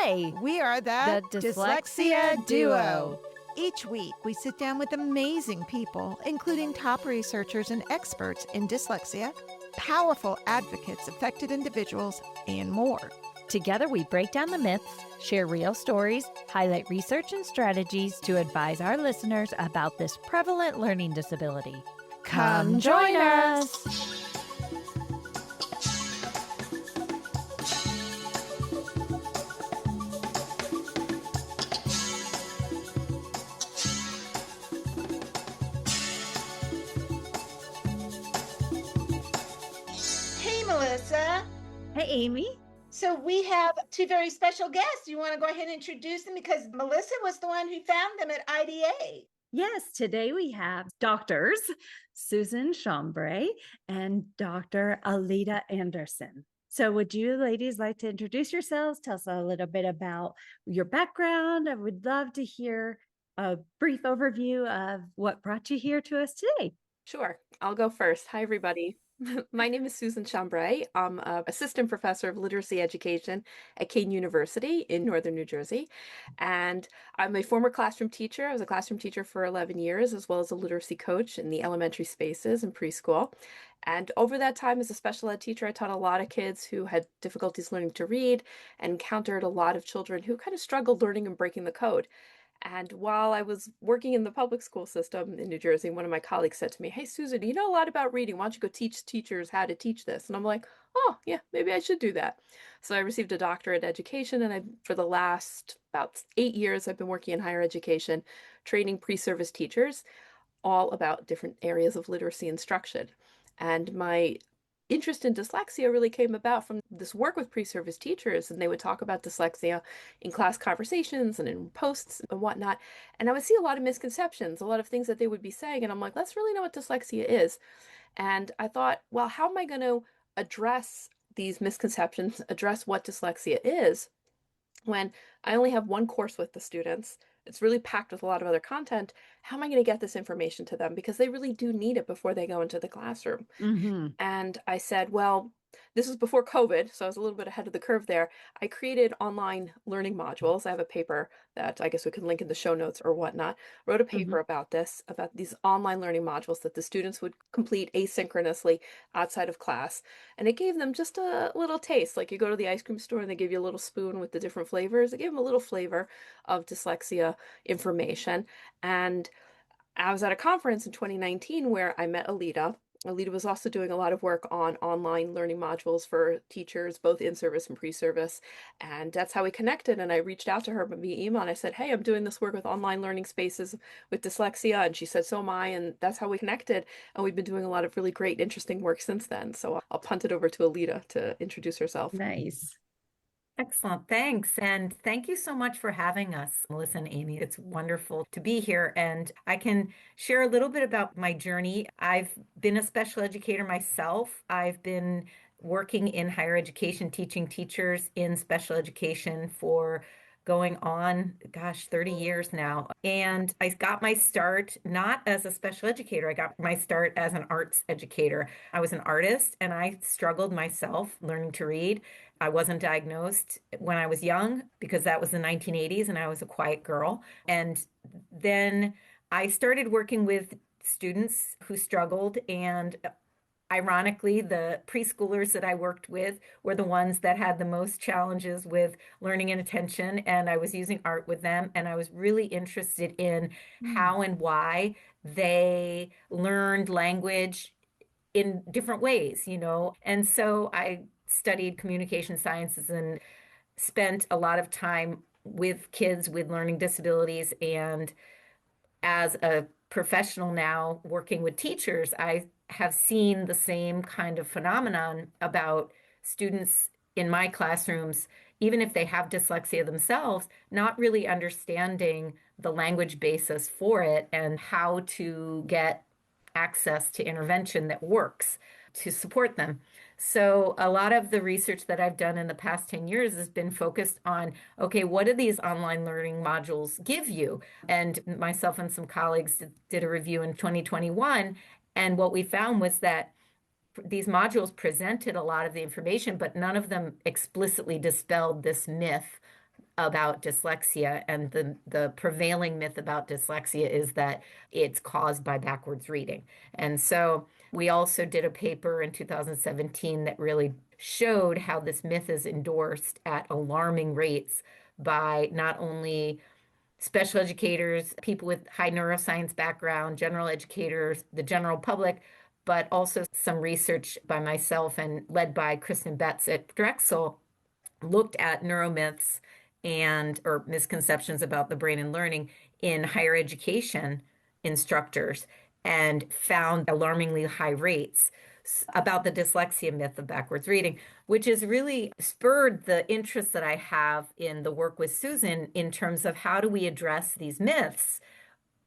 Hi, We are the Dyslexia Duo. Each week, we sit down with amazing people, including top researchers and experts in dyslexia, powerful advocates, affected individuals, and more. Together, we break down the myths, share real stories, highlight research and strategies to advise our listeners about this prevalent learning disability. Come join us. Hey, Melissa. Hey, Amy. So we have two very special guests. You want to go ahead and introduce them because Melissa was the one who found them at IDA. Yes, today we have doctors Susan Chambre and Dr. Alida Anderson. So would you ladies like to introduce yourselves? Tell us a little bit about your background. I would love to hear a brief overview of what brought you here to us today. Sure, I'll go first. Hi, everybody. My name is Susan Chambray. I'm an assistant professor of literacy education at Kean University in northern New Jersey. And I'm a former classroom teacher. I was a classroom teacher for 11 years, as well as a literacy coach in the elementary spaces and preschool. And over that time as a special ed teacher, I taught a lot of kids who had difficulties learning to read and encountered a lot of children who kind of struggled learning and breaking the code. And while I was working in the public school system in New Jersey, one of my colleagues said to me, "Hey, Susan, you know a lot about reading. Why don't you go teach teachers how to teach this?" And I'm like, "Oh, yeah, maybe I should do that." So I received a doctorate in education, and for the last about 8 years, I've been working in higher education, training pre-service teachers all about different areas of literacy instruction. And my interest in dyslexia really came about from this work with pre-service teachers, and they would talk about dyslexia in class conversations and in posts and whatnot. And I would see a lot of misconceptions, a lot of things that they would be saying, and I'm like, let's really know what dyslexia is. And I thought, well, how am I going to address these misconceptions, address what dyslexia is, when I only have one course with the students? It's really packed with a lot of other content. How am I going to get this information to them? Because they really do need it before they go into the classroom. Mm-hmm. And I said, well, this was before COVID, so I was a little bit ahead of the curve there. I created online learning modules. I have a paper that I guess we can link in the show notes or whatnot. Wrote a paper about this, about these online learning modules that the students would complete asynchronously outside of class. And it gave them just a little taste. Like you go to the ice cream store and they give you a little spoon with the different flavors. It gave them a little flavor of dyslexia information. And I was at a conference in 2019 where I met Alida. Alida was also doing a lot of work on online learning modules for teachers, both in service and pre-service. And that's how we connected. And I reached out to her via email and I said, "Hey, I'm doing this work with online learning spaces with dyslexia." And she said, "So am I." And that's how we connected. And we've been doing a lot of really great, interesting work since then. So I'll punt it over to Alida to introduce herself. Nice. Excellent. Thanks. And thank you so much for having us, Melissa and Amy. It's wonderful to be here. And I can share a little bit about my journey. I've been a special educator myself. I've been working in higher education, teaching teachers in special education for going on, 30 years now. And I got my start not as a special educator. I got my start as an arts educator. I was an artist and I struggled myself learning to read. I wasn't diagnosed when I was young because that was the 1980s and I was a quiet girl. And then I started working with students who struggled, and ironically, the preschoolers that I worked with were the ones that had the most challenges with learning and attention. And I was using art with them. And I was really interested in how and why they learned language in different ways, And so I studied communication sciences and spent a lot of time with kids with learning disabilities. And as a professional now working with teachers, I have seen the same kind of phenomenon about students in my classrooms, even if they have dyslexia themselves, not really understanding the language basis for it and how to get access to intervention that works to support them. So a lot of the research that I've done in the past 10 years has been focused on, okay, what do these online learning modules give you? And myself and some colleagues did a review in 2021. And what we found was that these modules presented a lot of the information, but none of them explicitly dispelled this myth about dyslexia, and the prevailing myth about dyslexia is that it's caused by backwards reading. And so we also did a paper in 2017 that really showed how this myth is endorsed at alarming rates by not only special educators, people with high neuroscience background, general educators, the general public, but also some research by myself and led by Kristen Betts at Drexel looked at neuromyths and or misconceptions about the brain and learning in higher education instructors and found alarmingly high rates about the dyslexia myth of backwards reading, which has really spurred the interest that I have in the work with Susan in terms of how do we address these myths,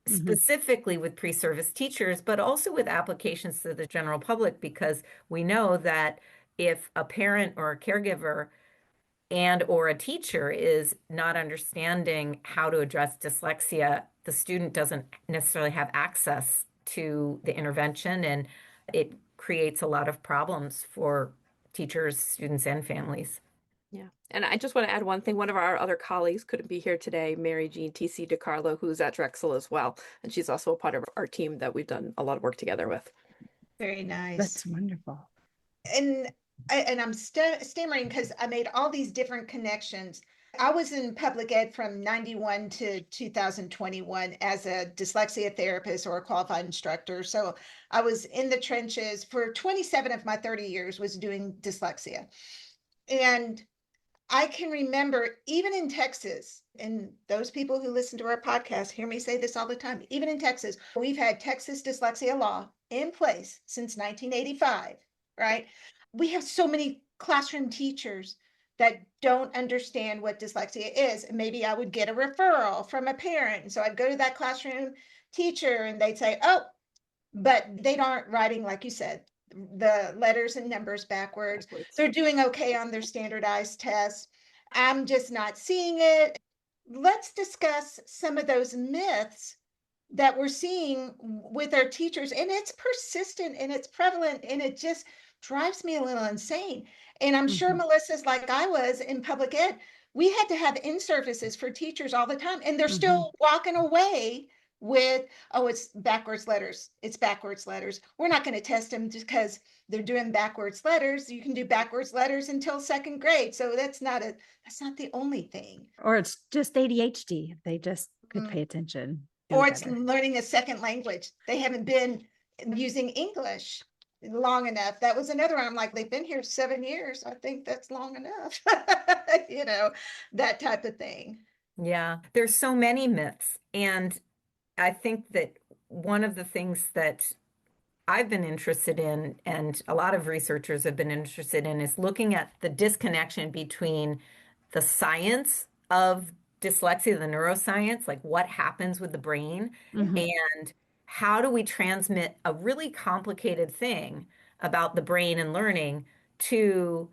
specifically with pre-service teachers, but also with applications to the general public, because we know that if a parent or a caregiver and or a teacher is not understanding how to address dyslexia, the student doesn't necessarily have access to the intervention, and it creates a lot of problems for teachers, students, and families. Yeah. And I just want to add one thing. One of our other colleagues couldn't be here today, Mary Jean T.C. DiCarlo, who's at Drexel as well. And she's also a part of our team that we've done a lot of work together with. Very nice. That's wonderful. And I'm stammering because I made all these different connections. I was in public ed from 91 to 2021 as a dyslexia therapist or a qualified instructor. So I was in the trenches for 27 of my 30 years was doing dyslexia. And I can remember even in Texas, and those people who listen to our podcast hear me say this all the time, even in Texas, we've had Texas dyslexia law in place since 1985, right? We have so many classroom teachers that don't understand what dyslexia is. And maybe I would get a referral from a parent. And so I'd go to that classroom teacher and they'd say, oh, but they aren't writing, like you said, the letters and numbers backwards. They're doing okay on their standardized tests. I'm just not seeing it. Let's discuss some of those myths that we're seeing with our teachers. And it's persistent and it's prevalent and it just drives me a little insane. And I'm sure Melissa's like I was in public ed. We had to have in-services for teachers all the time. And they're still walking away with, oh, it's backwards letters. It's backwards letters. We're not going to test them just because they're doing backwards letters. You can do backwards letters until second grade. So that's not the only thing. Or it's just ADHD. They just could pay attention. Or it's learning a second language. They haven't been using English long enough. That was another one. I'm like, they've been here 7 years. I think that's long enough. That type of thing. Yeah, there's so many myths. And I think that one of the things that I've been interested in, and a lot of researchers have been interested in, is looking at the disconnection between the science of dyslexia, the neuroscience, like what happens with the brain, and how do we transmit a really complicated thing about the brain and learning to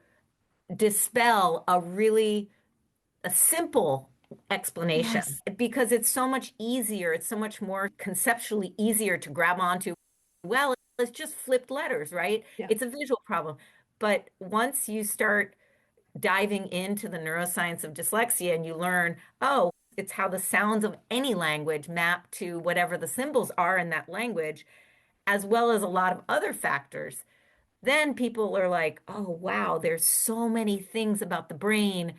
dispel a simple explanation, because it's so much easier. It's so much more conceptually easier to grab onto. Well, it's just flipped letters, right? Yeah. It's a visual problem. But once you start diving into the neuroscience of dyslexia and you learn, oh, it's how the sounds of any language map to whatever the symbols are in that language, as well as a lot of other factors, then people are like, oh, wow, there's so many things about the brain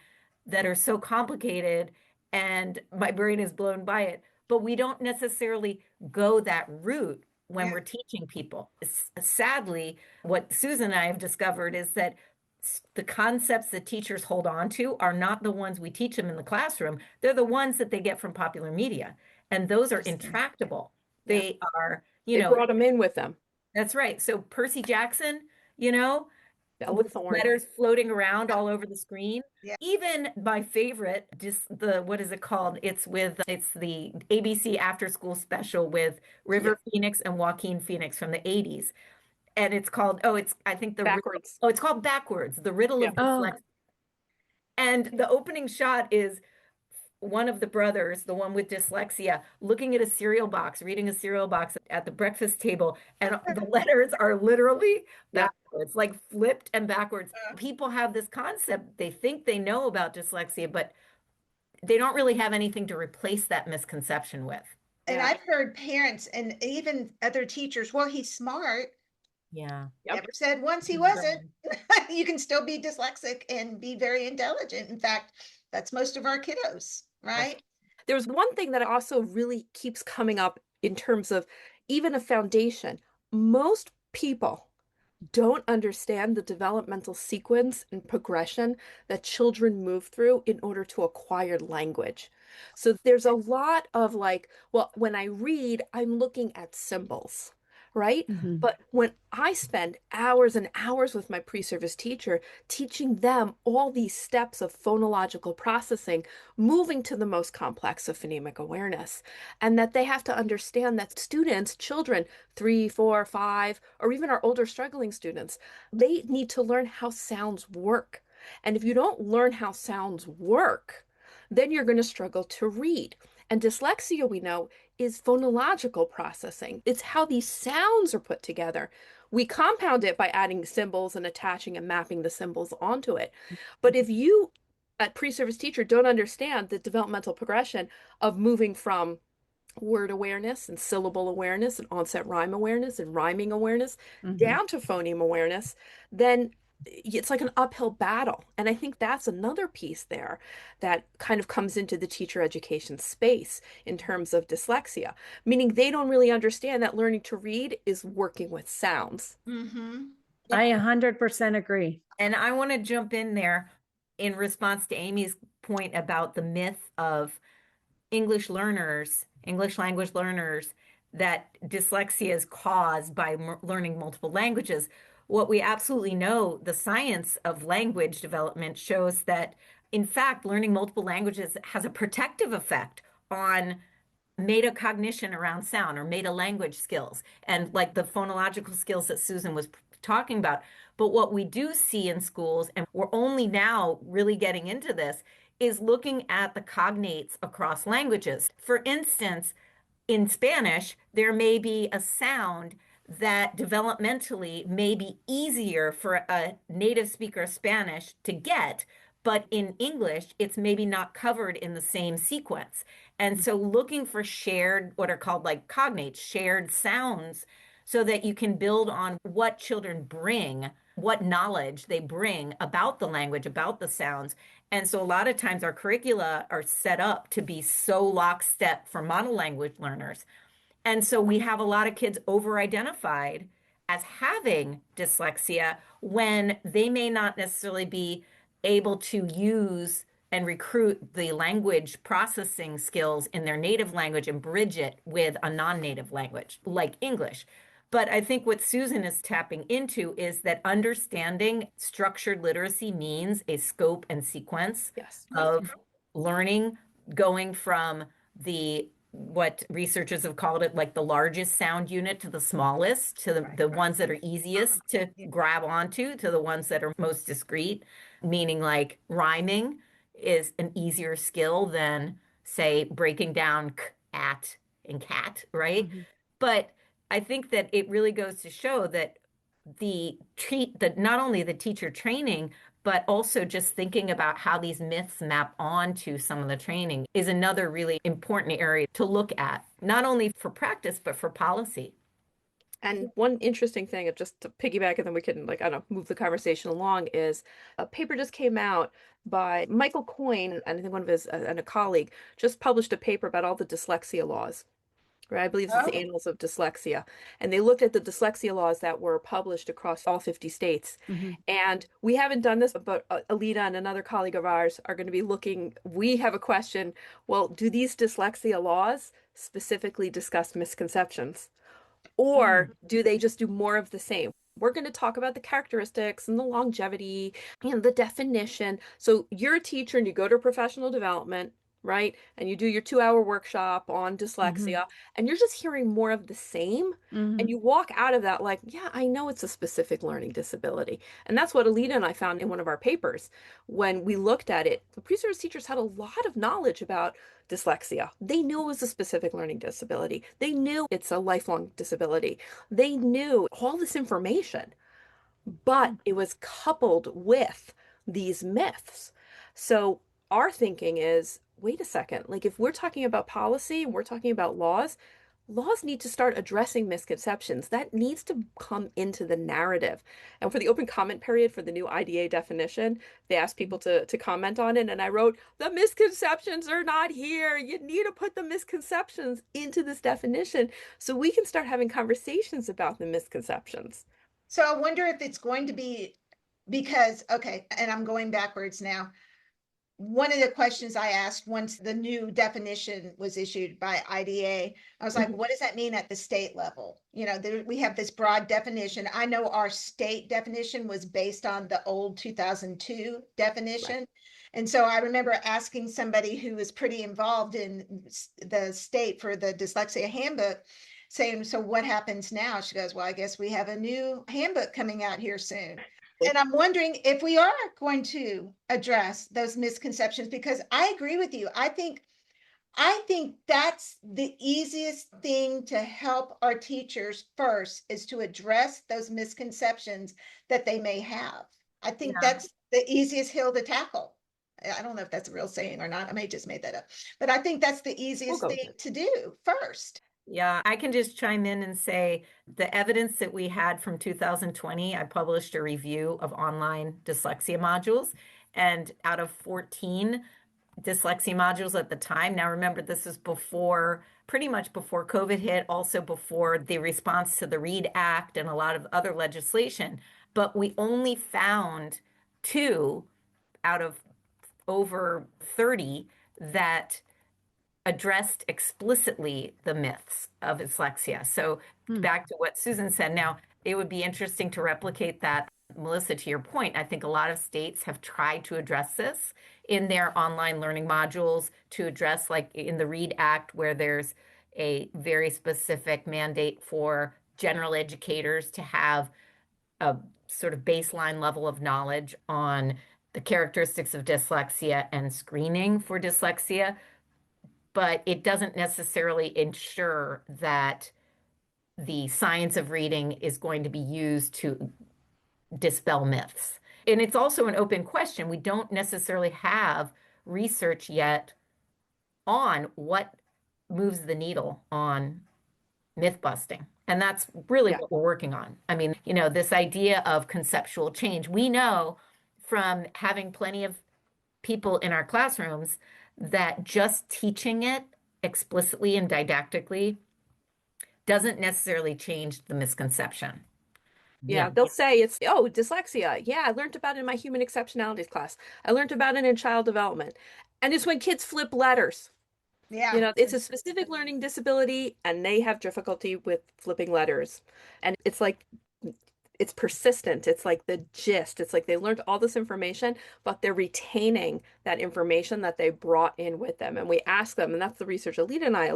that are so complicated and my brain is blown by it. But we don't necessarily go that route when we're teaching people. Sadly, what Susan and I have discovered is that the concepts that teachers hold on to are not the ones we teach them in the classroom. They're the ones that they get from popular media. And those are intractable. They are, they brought them in with them. That's right. So Percy Jackson, with letters floating around all over the screen. Yeah. Even my favorite, what is it called? It's the ABC After School Special with River Phoenix and Joaquin Phoenix from the 80s. And it's called, I think Backwards. It's called Backwards, the riddle of dyslexia. And the opening shot is one of the brothers, the one with dyslexia, looking at a cereal box, reading a cereal box at the breakfast table. And the letters are literally backwards, like flipped and backwards. People have this concept. They think they know about dyslexia, but they don't really have anything to replace that misconception with. And Yeah. I've heard parents and even other teachers, well, he's smart. Yeah. Yep. Never said once he wasn't. You can still be dyslexic and be very intelligent. In fact, that's most of our kiddos, right? There's one thing that also really keeps coming up in terms of even a foundation. Most people don't understand the developmental sequence and progression that children move through in order to acquire language. So there's a lot of like, well, when I read, I'm looking at symbols, right? Mhm. But when I spend hours and hours with my pre-service teacher teaching them all these steps of phonological processing, moving to the most complex of phonemic awareness, and that they have to understand that students, children, 3, 4, 5, or even our older struggling students, they need to learn how sounds work. And if you don't learn how sounds work, then you're going to struggle to read. And dyslexia, we know, is phonological processing. It's how these sounds are put together. We compound it by adding symbols and attaching and mapping the symbols onto it. But if you, a pre-service teacher, don't understand the developmental progression of moving from word awareness and syllable awareness and onset rhyme awareness and rhyming awareness down to phoneme awareness, then it's like an uphill battle. And I think that's another piece there that kind of comes into the teacher education space in terms of dyslexia, meaning they don't really understand that learning to read is working with sounds. Mm-hmm. I 100% agree. And I want to jump in there in response to Amy's point about the myth of English learners, English language learners, that dyslexia is caused by learning multiple languages. What we absolutely know, the science of language development shows that, in fact, learning multiple languages has a protective effect on metacognition around sound or meta language skills and like the phonological skills that Susan was talking about. But what we do see in schools, and we're only now really getting into this, is looking at the cognates across languages. For instance, in Spanish, there may be a sound that developmentally may be easier for a native speaker of Spanish to get, but in English, it's maybe not covered in the same sequence. And so looking for shared, what are called like cognates, shared sounds, so that you can build on what children bring, what knowledge they bring about the language, about the sounds. And so a lot of times our curricula are set up to be so lockstep for monolanguage learners. And so we have a lot of kids over-identified as having dyslexia when they may not necessarily be able to use and recruit the language processing skills in their native language and bridge it with a non-native language like English. But I think what Susan is tapping into is that understanding structured literacy means a scope and sequence Yes. of learning, going from the what researchers have called it like the largest sound unit to the smallest, to the ones that are easiest to grab onto, to the ones that are most discrete, meaning like rhyming is an easier skill than, say, breaking down k, at, and cat, right? But I think that it really goes to show that that not only the teacher training, but also just thinking about how these myths map onto some of the training is another really important area to look at, not only for practice, but for policy. And one interesting thing, just to piggyback, and then we can, like, I don't know, move the conversation along, is a paper just came out by Michael Coyne, and I think one of his, and a colleague, just published a paper about all the dyslexia laws, right? I believe it's the Annals of Dyslexia. And they looked at the dyslexia laws that were published across all 50 states. And we haven't done this, but Alida and another colleague of ours are going to be looking. We have a question. Well, do these dyslexia laws specifically discuss misconceptions? Or do they just do more of the same? We're going to talk about the characteristics and the longevity and the definition. So you're a teacher and you go to professional development, right? And you do your 2-hour workshop on dyslexia, and you're just hearing more of the same. And you walk out of that like, yeah, I know it's a specific learning disability. And that's what Alida and I found in one of our papers. When we looked at it, the pre-service teachers had a lot of knowledge about dyslexia. They knew it was a specific learning disability. They knew it's a lifelong disability. They knew all this information, but it was coupled with these myths. So our thinking is, wait a second, like if we're talking about policy and we're talking about laws need to start addressing misconceptions. That needs to come into the narrative. And for the open comment period for the new IDA definition, they asked people to comment on it. And I wrote, the misconceptions are not here. You need to put the misconceptions into this definition so we can start having conversations about the misconceptions. So I wonder if it's going to be because, okay, and I'm going backwards now. One of the questions I asked once the new definition was issued by IDA, I was like, what does that mean at the state level? We have this broad definition. I know our state definition was based on the old 2002 definition. Right. And so I remember asking somebody who was pretty involved in the state for the dyslexia handbook, saying, so what happens now? She goes, well, I guess we have a new handbook coming out here soon. And I'm wondering if we are going to address those misconceptions, because I agree with you. I think that's the easiest thing to help our teachers first, is to address those misconceptions that they may have. I think that's the easiest hill to tackle. I don't know if that's a real saying or not. I may just made that up, but I think that's the easiest thing to do first. Yeah, I can just chime in and say the evidence that we had from 2020, I published a review of online dyslexia modules, and out of 14 dyslexia modules at the time, now remember, this is pretty much before COVID hit, also before the response to the READ Act and a lot of other legislation, but we only found 2 out of over 30 that addressed explicitly the myths of dyslexia. So back to what Susan said, now it would be interesting to replicate that. Melissa, to your point, I think a lot of states have tried to address this in their online learning modules, to address, like in the READ Act, where there's a very specific mandate for general educators to have a sort of baseline level of knowledge on the characteristics of dyslexia and screening for dyslexia. But it doesn't necessarily ensure that the science of reading is going to be used to dispel myths. And it's also an open question. We don't necessarily have research yet on what moves the needle on myth busting. And that's really what we're working on. I mean, this idea of conceptual change, we know from having plenty of people in our classrooms that just teaching it explicitly and didactically doesn't necessarily change the misconception. Yeah, they'll say it's, oh, dyslexia. Yeah, I learned about it in my human exceptionalities class. I learned about it in child development. And it's when kids flip letters. Yeah. It's a specific learning disability and they have difficulty with flipping letters. And it's like, it's persistent. It's like the gist. It's like they learned all this information, but they're retaining that information that they brought in with them. And we ask them, and that's the research Alida and I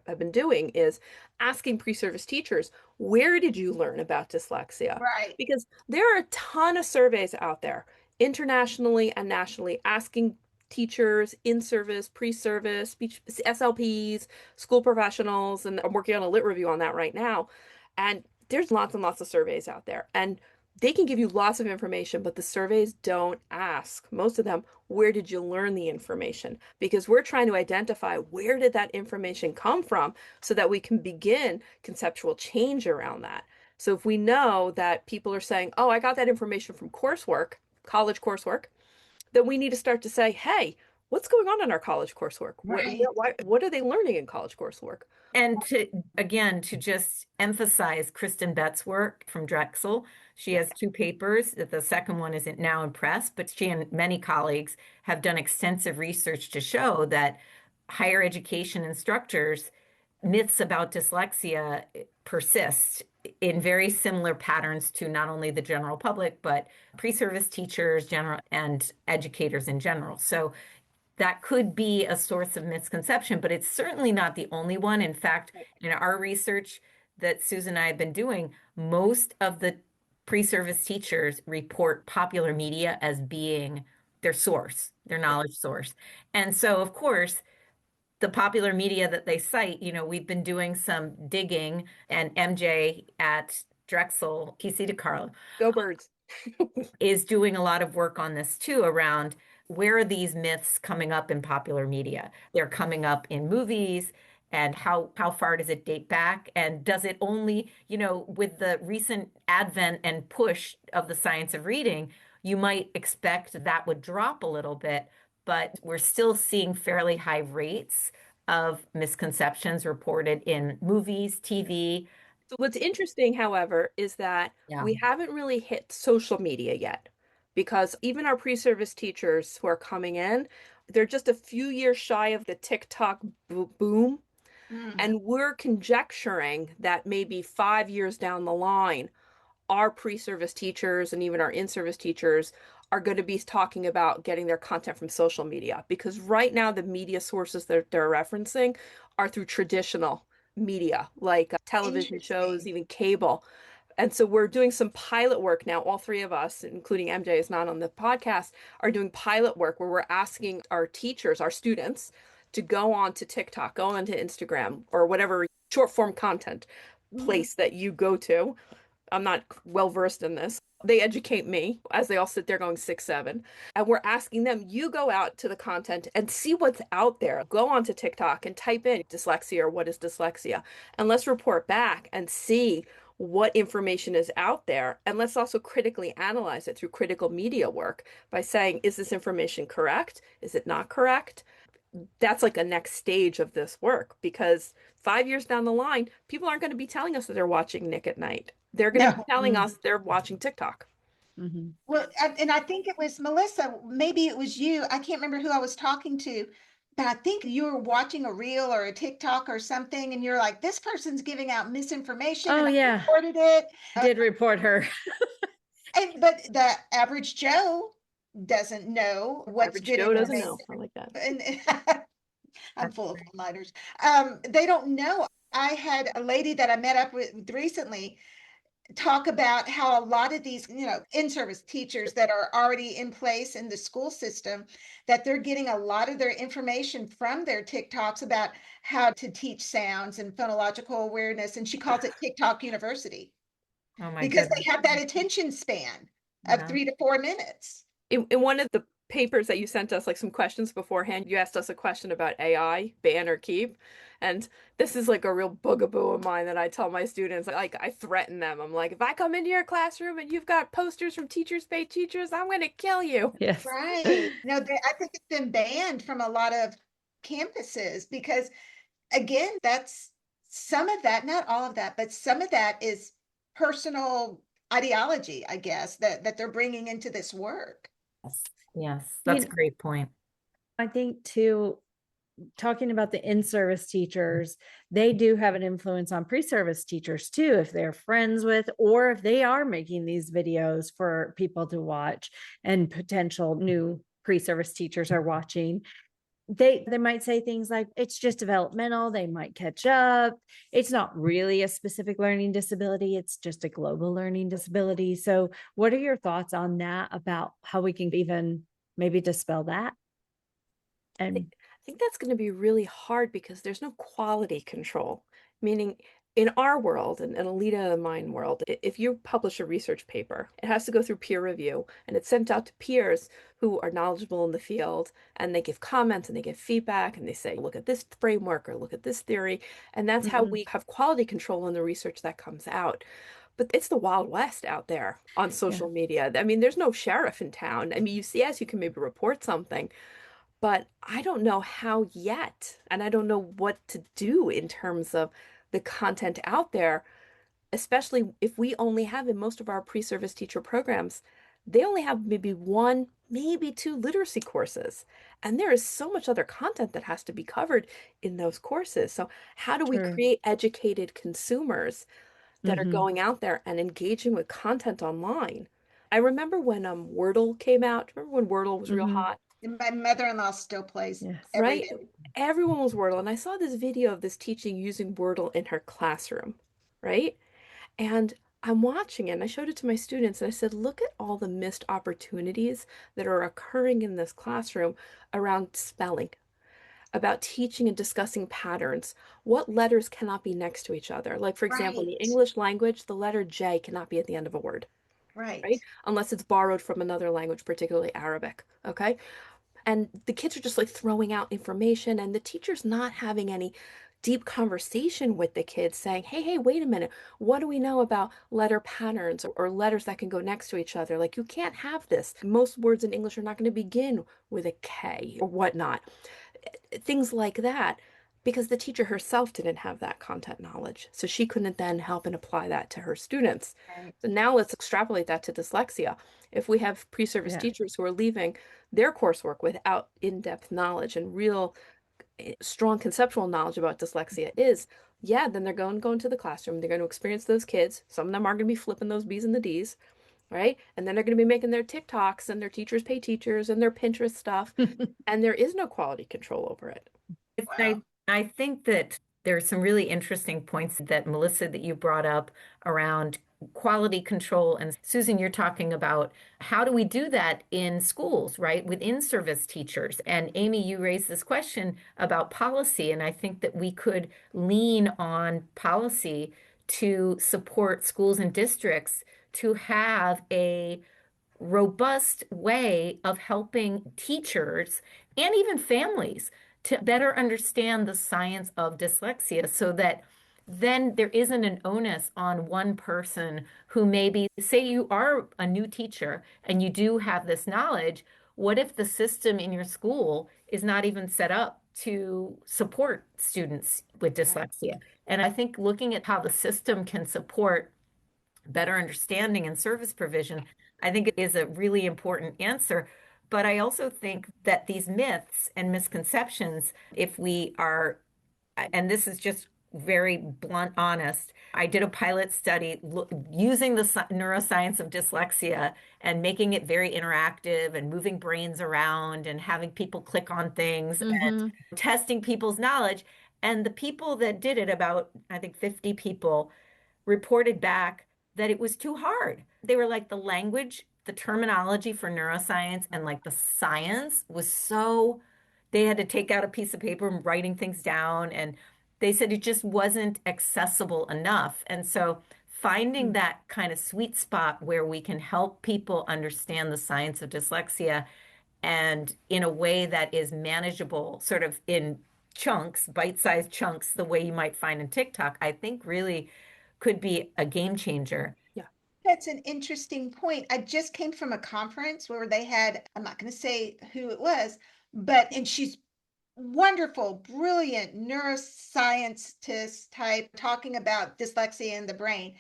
have been doing, is asking pre-service teachers, where did you learn about dyslexia? Right. Because there are a ton of surveys out there, internationally and nationally, asking teachers, in-service, pre-service, speech SLPs, school professionals, and I'm working on a lit review on that right now. And there's lots and lots of surveys out there, and they can give you lots of information, but the surveys don't ask, most of them, where did you learn the information? Because we're trying to identify where did that information come from so that we can begin conceptual change around that. So if we know that people are saying, oh, I got that information from coursework, college coursework, then we need to start to say, hey, what's going on in our college coursework? Right. What are they learning in college coursework? And to just emphasize Kristen Bett's work from Drexel, she has 2 papers. The second one isn't now in press, but she and many colleagues have done extensive research to show that higher education instructors, myths about dyslexia persist in very similar patterns to not only the general public, but pre-service teachers, general and educators in general. So that could be a source of misconception, but it's certainly not the only one. In fact, in our research that Susan and I have been doing, most of the pre-service teachers report popular media as being their source, their knowledge source. And so, of course, the popular media that they cite, we've been doing some digging, and MJ at Drexel, PC DeCarlo, Go Birds, is doing a lot of work on this too, around where are these myths coming up in popular media? They're coming up in movies. And how far does it date back? And does it only, with the recent advent and push of the science of reading, you might expect that would drop a little bit, but we're still seeing fairly high rates of misconceptions reported in movies, TV. So what's interesting, however, is that Yeah. we haven't really hit social media yet because even our pre-service teachers who are coming in, they're just a few years shy of the TikTok boom. And we're conjecturing that maybe 5 years down the line, our pre-service teachers and even our in-service teachers are going to be talking about getting their content from social media because right now the media sources that they're referencing are through traditional media like television shows, even cable. And so we're doing some pilot work now. All three of us, including MJ is not on the podcast, are doing pilot work where we're asking our teachers, our students, to go on to TikTok, go on to Instagram, or whatever short form content place that you go to. I'm not well versed in this. They educate me as they all sit there going 6, 7. And we're asking them, you go out to the content and see what's out there. Go on to TikTok and type in dyslexia or what is dyslexia. And let's report back and see what information is out there. And let's also critically analyze it through critical media work by saying, is this information correct? Is it not correct? That's like a next stage of this work because 5 years down the line, people aren't going to be telling us that they're watching Nick at Night. They're going to be telling us they're watching TikTok. Well, and I think it was Melissa, maybe it was you. I can't remember who I was talking to, but I think you were watching a reel or a TikTok or something, and you're like, this person's giving out misinformation, Oh, and I yeah. reported it. I did report her. But the average Joe doesn't know what's Average good Joe doesn't information. know. I like that. And I'm full of one-liners. They don't know. I had a lady that I met up with recently talk about how a lot of these, in-service teachers that are already in place in the school system, that they're getting a lot of their information from their TikToks about how to teach sounds and phonological awareness. And she calls it TikTok University Oh my because goodness. they have that attention span of Yeah. 3 to 4 minutes. In one of the papers that you sent us, like some questions beforehand, you asked us a question about AI, ban or keep. And this is like a real bugaboo of mine that I tell my students, like I threaten them. I'm like, if I come into your classroom and you've got posters from Teachers Pay Teachers, I'm going to kill you. Yes. Right. No, I think it's been banned from a lot of campuses because, again, that's some of that, not all of that, but some of that is personal ideology, I guess, that they're bringing into this work. Yes, that's a You- great point. I think too, talking about the in-service teachers, they do have an influence on pre-service teachers too, if they're friends with, or if they are making these videos for people to watch and potential new pre-service teachers are watching. They might say things like, it's just developmental, they might catch up. It's not really a specific learning disability, it's just a global learning disability. So what are your thoughts on that, about how we can even maybe dispel that? And I think that's going to be really hard because there's no quality control, meaning in our world and Alida and mine world, if you publish a research paper, it has to go through peer review and it's sent out to peers who are knowledgeable in the field and they give comments and they give feedback and they say, look at this framework or look at this theory. And that's how we have quality control in the research that comes out. But it's the Wild West out there on social media. I mean, there's no sheriff in town. I mean, yes, you can maybe report something, but I don't know how yet. And I don't know what to do in terms of the content out there, especially if we only have in most of our pre-service teacher programs, they only have maybe one, maybe two literacy courses. And there is so much other content that has to be covered in those courses. So how do we create educated consumers that are going out there and engaging with content online? I remember when Wordle came out. Remember when Wordle was real hot? And my mother-in-law still plays every Right? day. Everyone was Wordle. And I saw this video of this teaching using Wordle in her classroom, right? And I'm watching it and I showed it to my students and I said, look at all the missed opportunities that are occurring in this classroom around spelling, about teaching and discussing patterns. What letters cannot be next to each other? Like, for example, in the Right. English language, the letter J cannot be at the end of a word, Right. right? Unless it's borrowed from another language, particularly Arabic, okay? And the kids are just like throwing out information, and the teacher's not having any deep conversation with the kids saying, hey, wait a minute. What do we know about letter patterns or letters that can go next to each other? Like, you can't have this. Most words in English are not going to begin with a K or whatnot. Things like that, because the teacher herself didn't have that content knowledge. So she couldn't then help and apply that to her students. Right. So now let's extrapolate that to dyslexia. If we have pre-service Yeah. teachers who are leaving their coursework without in-depth knowledge and real strong conceptual knowledge about dyslexia is, yeah, then they're going to go into the classroom. They're going to experience those kids. Some of them are going to be flipping those B's and the D's, right? And then they're going to be making their TikToks and their teachers pay teachers and their Pinterest stuff. And there is no quality control over it. Wow. I think that there's some really interesting points that Melissa, that you brought up around quality control. And Susan, you're talking about how do we do that in schools, right? With in-service teachers. And Amy, you raised this question about policy. And I think that we could lean on policy to support schools and districts to have a robust way of helping teachers and even families to better understand the science of dyslexia, so that then there isn't an onus on one person who maybe, say you are a new teacher and you do have this knowledge. What if the system in your school is not even set up to support students with dyslexia? And I think looking at how the system can support better understanding and service provision, I think it is a really important answer. But I also think that these myths and misconceptions, if we are, and this is just very blunt, honest, I did a pilot study using the neuroscience of dyslexia and making it very interactive and moving brains around and having people click on things and testing people's knowledge. And the people that did it, about, I think, 50 people, reported back that it was too hard. They were like, the language, the terminology for neuroscience and like the science was so, they had to take out a piece of paper and writing things down. And they said it just wasn't accessible enough. And so finding that kind of sweet spot where we can help people understand the science of dyslexia and in a way that is manageable, sort of in chunks, bite-sized chunks, the way you might find in TikTok, I think really could be a game changer. Yeah. That's an interesting point. I just came from a conference where they had, I'm not going to say who it was, and she's wonderful, brilliant neuroscientist type, talking about dyslexia in the brain.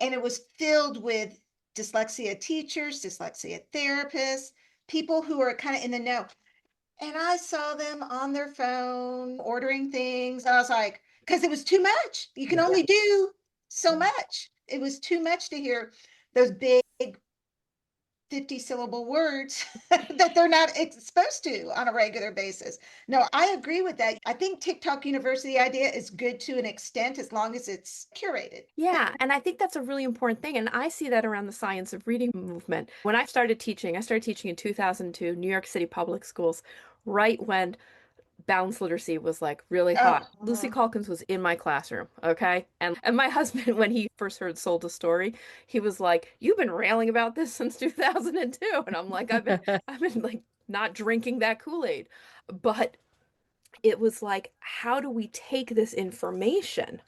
And it was filled with dyslexia teachers, dyslexia therapists, people who are kind of in the know. And I saw them on their phone ordering things. I was like, because it was too much. You can only do so much. It was too much to hear those big 50-syllable words that they're not exposed to on a regular basis. No, I agree with that. I think TikTok University idea is good to an extent as long as it's curated. Yeah, and I think that's a really important thing. And I see that around the science of reading movement. When I started teaching in 2002, New York City public schools, right when balanced literacy was like really hot. Lucy Calkins was in my classroom, okay? And my husband, when he first sold the story, he was like, "You've been railing about this since 2002." And I'm like, I've been like not drinking that Kool-Aid. But it was like, how do we take this information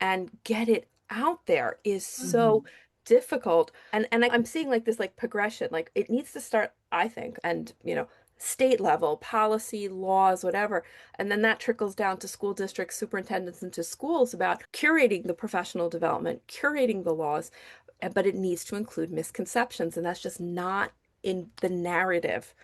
and get it out there is so difficult. And I'm seeing like this like progression, like it needs to start, I think, and state level, policy, laws, whatever. And then that trickles down to school districts, superintendents, and to schools about curating the professional development, curating the laws, but it needs to include misconceptions. And that's just not in the narrative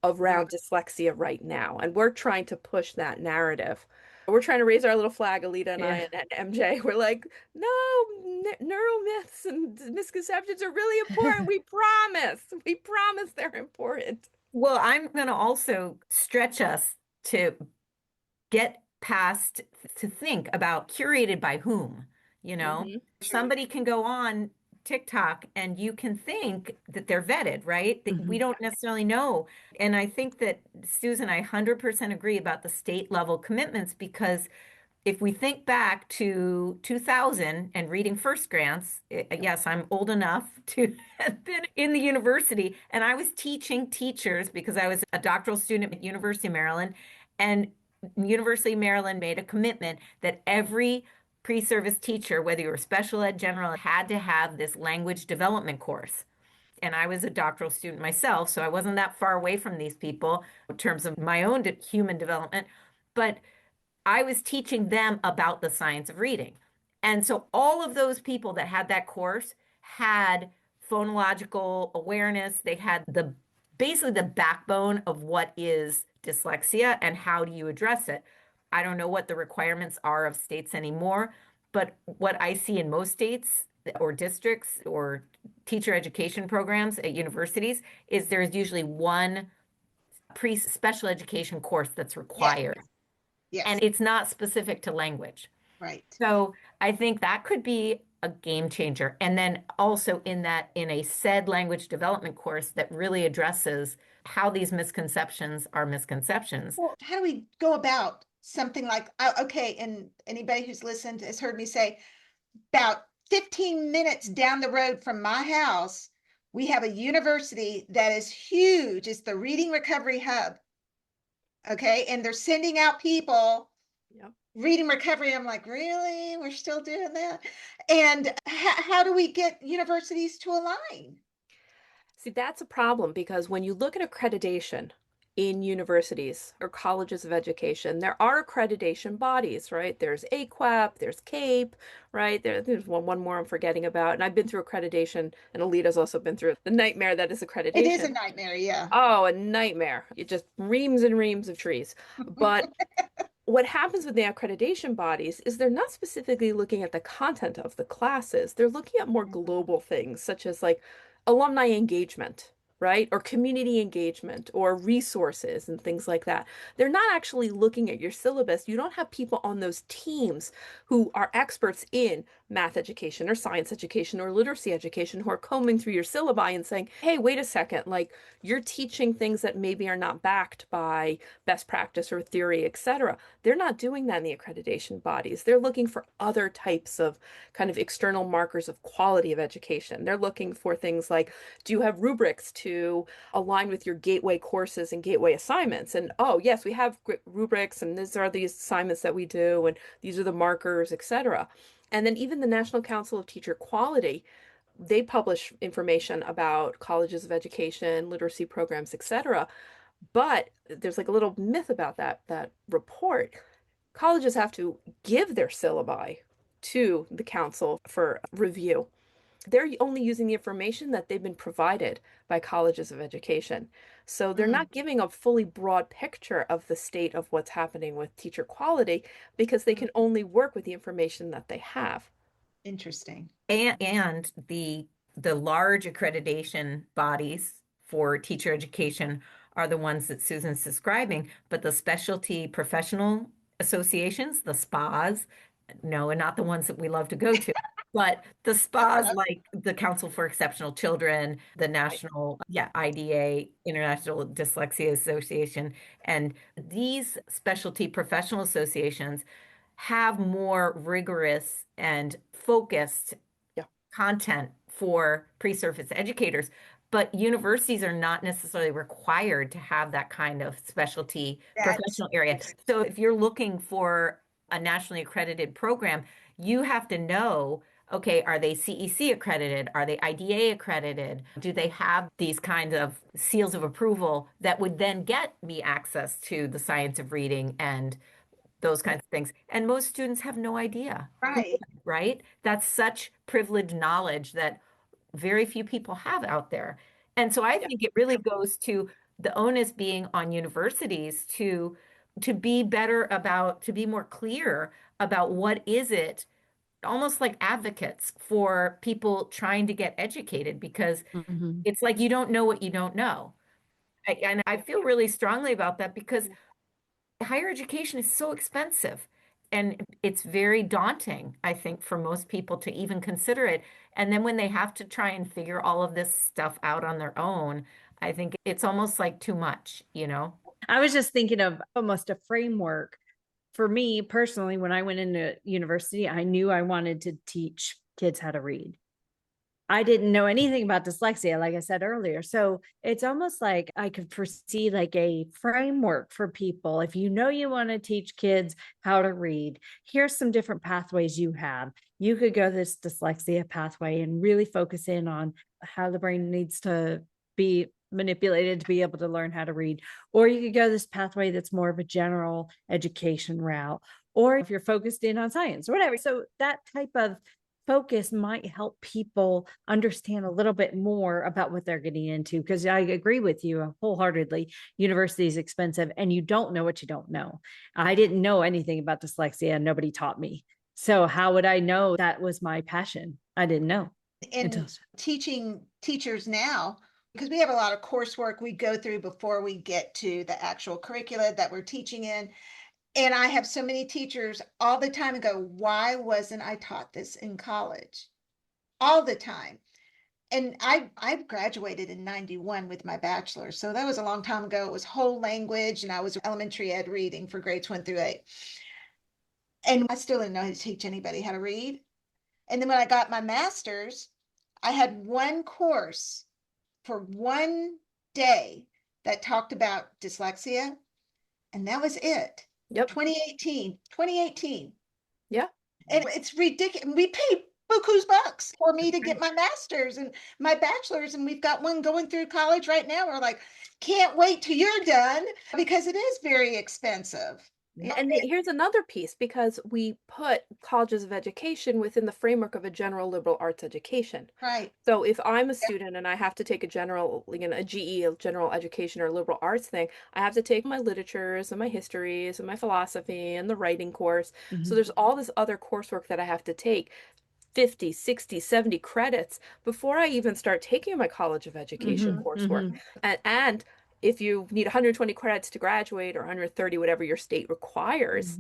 around dyslexia right now. And we're trying to push that narrative. We're trying to raise our little flag, Alida and I and MJ. We're like, no, neural myths and misconceptions are really important. We promise. We promise they're important. Well, I'm going to also stretch us to get past, to think about curated by whom, somebody can go on TikTok and you can think that they're vetted, right? That we don't necessarily know. And I think that, Susan, I 100% agree about the state level commitments, because if we think back to 2000 and reading first grants, yes, I'm old enough to have been in the university, and I was teaching teachers because I was a doctoral student at University of Maryland, and University of Maryland made a commitment that every pre-service teacher, whether you were special ed, general, had to have this language development course. And I was a doctoral student myself, so I wasn't that far away from these people in terms of my own human development. But I was teaching them about the science of reading. And so all of those people that had that course had phonological awareness. They had the basically the backbone of what is dyslexia and how do you address it. I don't know what the requirements are of states anymore, but what I see in most states or districts or teacher education programs at universities is there's usually one pre-special education course that's Yes, required. yes, And it's not specific to language. right. So I think that could be a game changer. And then also in a said language development course that really addresses how these misconceptions are misconceptions. Well, how do we go about something like, okay, and anybody who's listened has heard me say, about 15 minutes down the road from my house, we have a university that is huge. It's the Reading Recovery Hub. Okay. And they're sending out people. Yep. Reading recovery. I'm like, really? We're still doing that? And how do we get universities to align? See, that's a problem because when you look at accreditation in universities or colleges of education, there are accreditation bodies, right? There's AQUAP, there's CAPE, right? There's one more I'm forgetting about. And I've been through accreditation, and Alida's also been through the nightmare that is accreditation. It is a nightmare, yeah. Oh, a nightmare. It just reams and reams of trees. But what happens with the accreditation bodies is they're not specifically looking at the content of the classes. They're looking at more global things, such as like alumni engagement, right? Or community engagement or resources and things like that. They're not actually looking at your syllabus. You don't have people on those teams who are experts in math education or science education or literacy education who are combing through your syllabi and saying, hey, wait a second, like you're teaching things that maybe are not backed by best practice or theory, etc. They're not doing that in the accreditation bodies. They're looking for other types of kind of external markers of quality of education. They're looking for things like, do you have rubrics to align with your gateway courses and gateway assignments? And oh, yes, we have rubrics, and these are the assignments that we do, and these are the markers, etc. And then even the National Council of Teacher Quality, they publish information about colleges of education, literacy programs, etc. But there's like a little myth about that report. Colleges have to give their syllabi to the council for review. They're only using the information that they've been provided by colleges of education. So they're not giving a fully broad picture of the state of what's happening with teacher quality because they can only work with the information that they have. Interesting. And the large accreditation bodies for teacher education are the ones that Susan's describing, but the specialty professional associations, the SPAs, no, and not the ones that we love to go to, but the SPAs like the Council for Exceptional Children, the National, IDA, International Dyslexia Association, and these specialty professional associations have more rigorous and focused content for pre-service educators, but universities are not necessarily required to have that kind of specialty professional area. So if you're looking for a nationally accredited program, you have to know, okay, are they CEC accredited? Are they IDA accredited? Do they have these kinds of seals of approval that would then get me access to the science of reading and those kinds of things? And most students have no idea. Right? That's such privileged knowledge that very few people have out there. And so I think it really goes to the onus being on universities to be better about, to be more clear about what is it, almost like advocates for people trying to get educated, because it's like you don't know what you don't know. And I feel really strongly about that because higher education is so expensive. And it's very daunting, I think, for most people to even consider it. And then when they have to try and figure all of this stuff out on their own, I think it's almost like too much, you know? I was just thinking of almost a framework For me personally, when I went into university, I knew I wanted to teach kids how to read. I didn't know anything about dyslexia, like I said earlier. So it's almost like I could foresee like a framework for people. If you know you want to teach kids how to read, here's some different pathways you have. You could go this dyslexia pathway and really focus in on how the brain needs to be manipulated to be able to learn how to read. Or you could go this pathway that's more of a general education route. Or if you're focused in on science or whatever. So that type of focus might help people understand a little bit more about what they're getting into. Because I agree with you wholeheartedly. University is expensive and you don't know what you don't know. I didn't know anything about dyslexia and nobody taught me. So how would I know that was my passion? I didn't know. And teaching teachers now, because we have a lot of coursework we go through before we get to the actual curricula that we're teaching in. And I have so many teachers all the time and go, why wasn't I taught this in college? All the time. And I graduated in 91 with my bachelor's. So that was a long time ago. It was whole language and I was elementary ed reading for grades 1 through 8. And I still didn't know how to teach anybody how to read. And then when I got my master's, I had one course for one day that talked about dyslexia. And that was it. Yep. 2018. Yeah. And it's ridiculous. We paid buku's bucks for me to get my master's and my bachelor's. And we've got one going through college right now. We're like, can't wait till you're done because it is very expensive. And here's another piece, because we put colleges of education within the framework of a general liberal arts education. Right. So if I'm a student and I have to take a general, a GE, a general education or liberal arts thing, I have to take my literatures and my histories and my philosophy and the writing course. So there's all this other coursework that I have to take, 50, 60, 70 credits before I even start taking my college of education coursework. And if you need 120 credits to graduate or 130, whatever your state requires,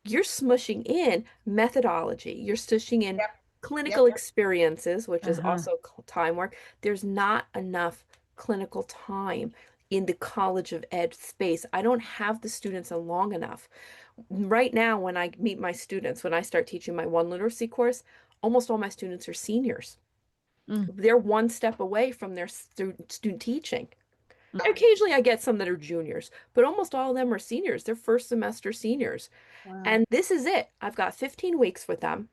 you're smushing in methodology. You're smushing in clinical experiences, which is also time work. There's not enough clinical time in the College of Ed space. I don't have the students in long enough. Right now, when I meet my students, when I start teaching my one literacy course, almost all my students are seniors. They're one step away from their student teaching. Occasionally I get some that are juniors, but almost all of them are seniors. They're first semester seniors. Wow. And this is it. I've got 15 weeks with them.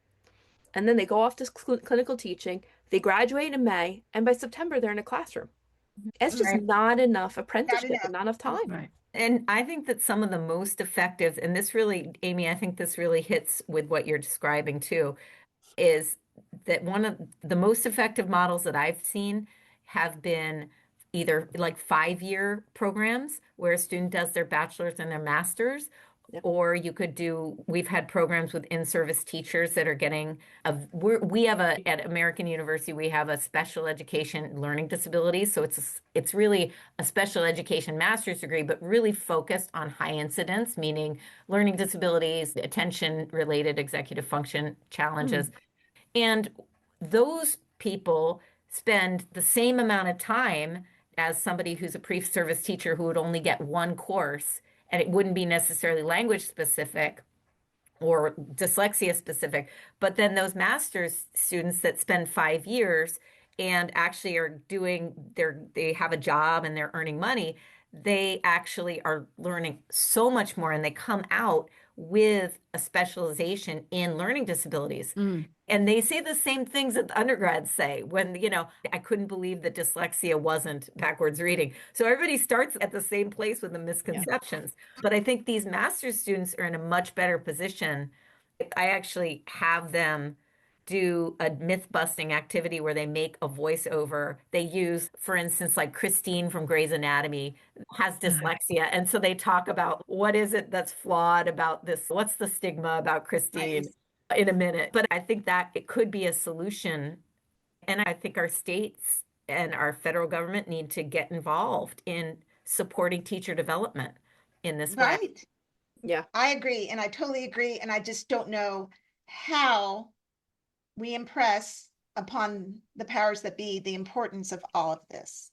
And then they go off to clinical teaching. They graduate in May, and by September they're in a classroom. It's just not enough apprenticeship and not enough time. Right. And I think that some of the most effective, and this really, Amy, I think this really hits with what you're describing too, is that one of the most effective models that I've seen have been either like 5-year programs where a student does their bachelor's and their master's, or you could do, we've had programs with in-service teachers that are getting, we have at American University, we have a special education learning disabilities. So it's really a special education master's degree, but really focused on high incidence, meaning learning disabilities, attention-related executive function challenges. And those people spend the same amount of time as somebody who's a pre-service teacher who would only get one course, and it wouldn't be necessarily language specific or dyslexia specific. But then those master's students that spend 5 years and actually are doing they have a job and they're earning money, they actually are learning so much more, and they come out with a specialization in learning disabilities. And they say the same things that the undergrads say when, I couldn't believe that dyslexia wasn't backwards reading. So everybody starts at the same place with the misconceptions. But I think these master's students are in a much better position. I actually have them do a myth-busting activity where they make a voiceover. They use, for instance, like Christine from Grey's Anatomy has dyslexia. And so they talk about what is it that's flawed about this? What's the stigma about Christine? In a minute. But I think that it could be a solution. And I think our states and our federal government need to get involved in supporting teacher development in this way. Right. Yeah. I agree. And I totally agree. And I just don't know how we impress upon the powers that be the importance of all of this.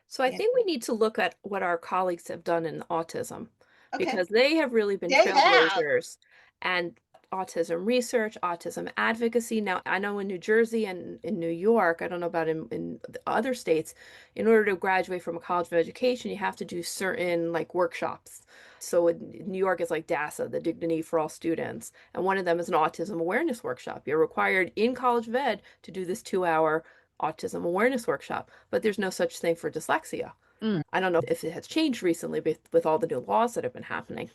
So I think we need to look at what our colleagues have done in autism. Okay. because they have really been They have. trailblazers and autism research, autism advocacy. Now, I know in New Jersey and in New York, I don't know about in the other states, in order to graduate from a college of education, you have to do certain like workshops. So in New York, it's like DASA, the Dignity for All Students. And one of them is an autism awareness workshop. You're required in College of Ed to do this 2 hour autism awareness workshop, but there's no such thing for dyslexia. Mm. I don't know if it has changed recently with all the new laws that have been happening,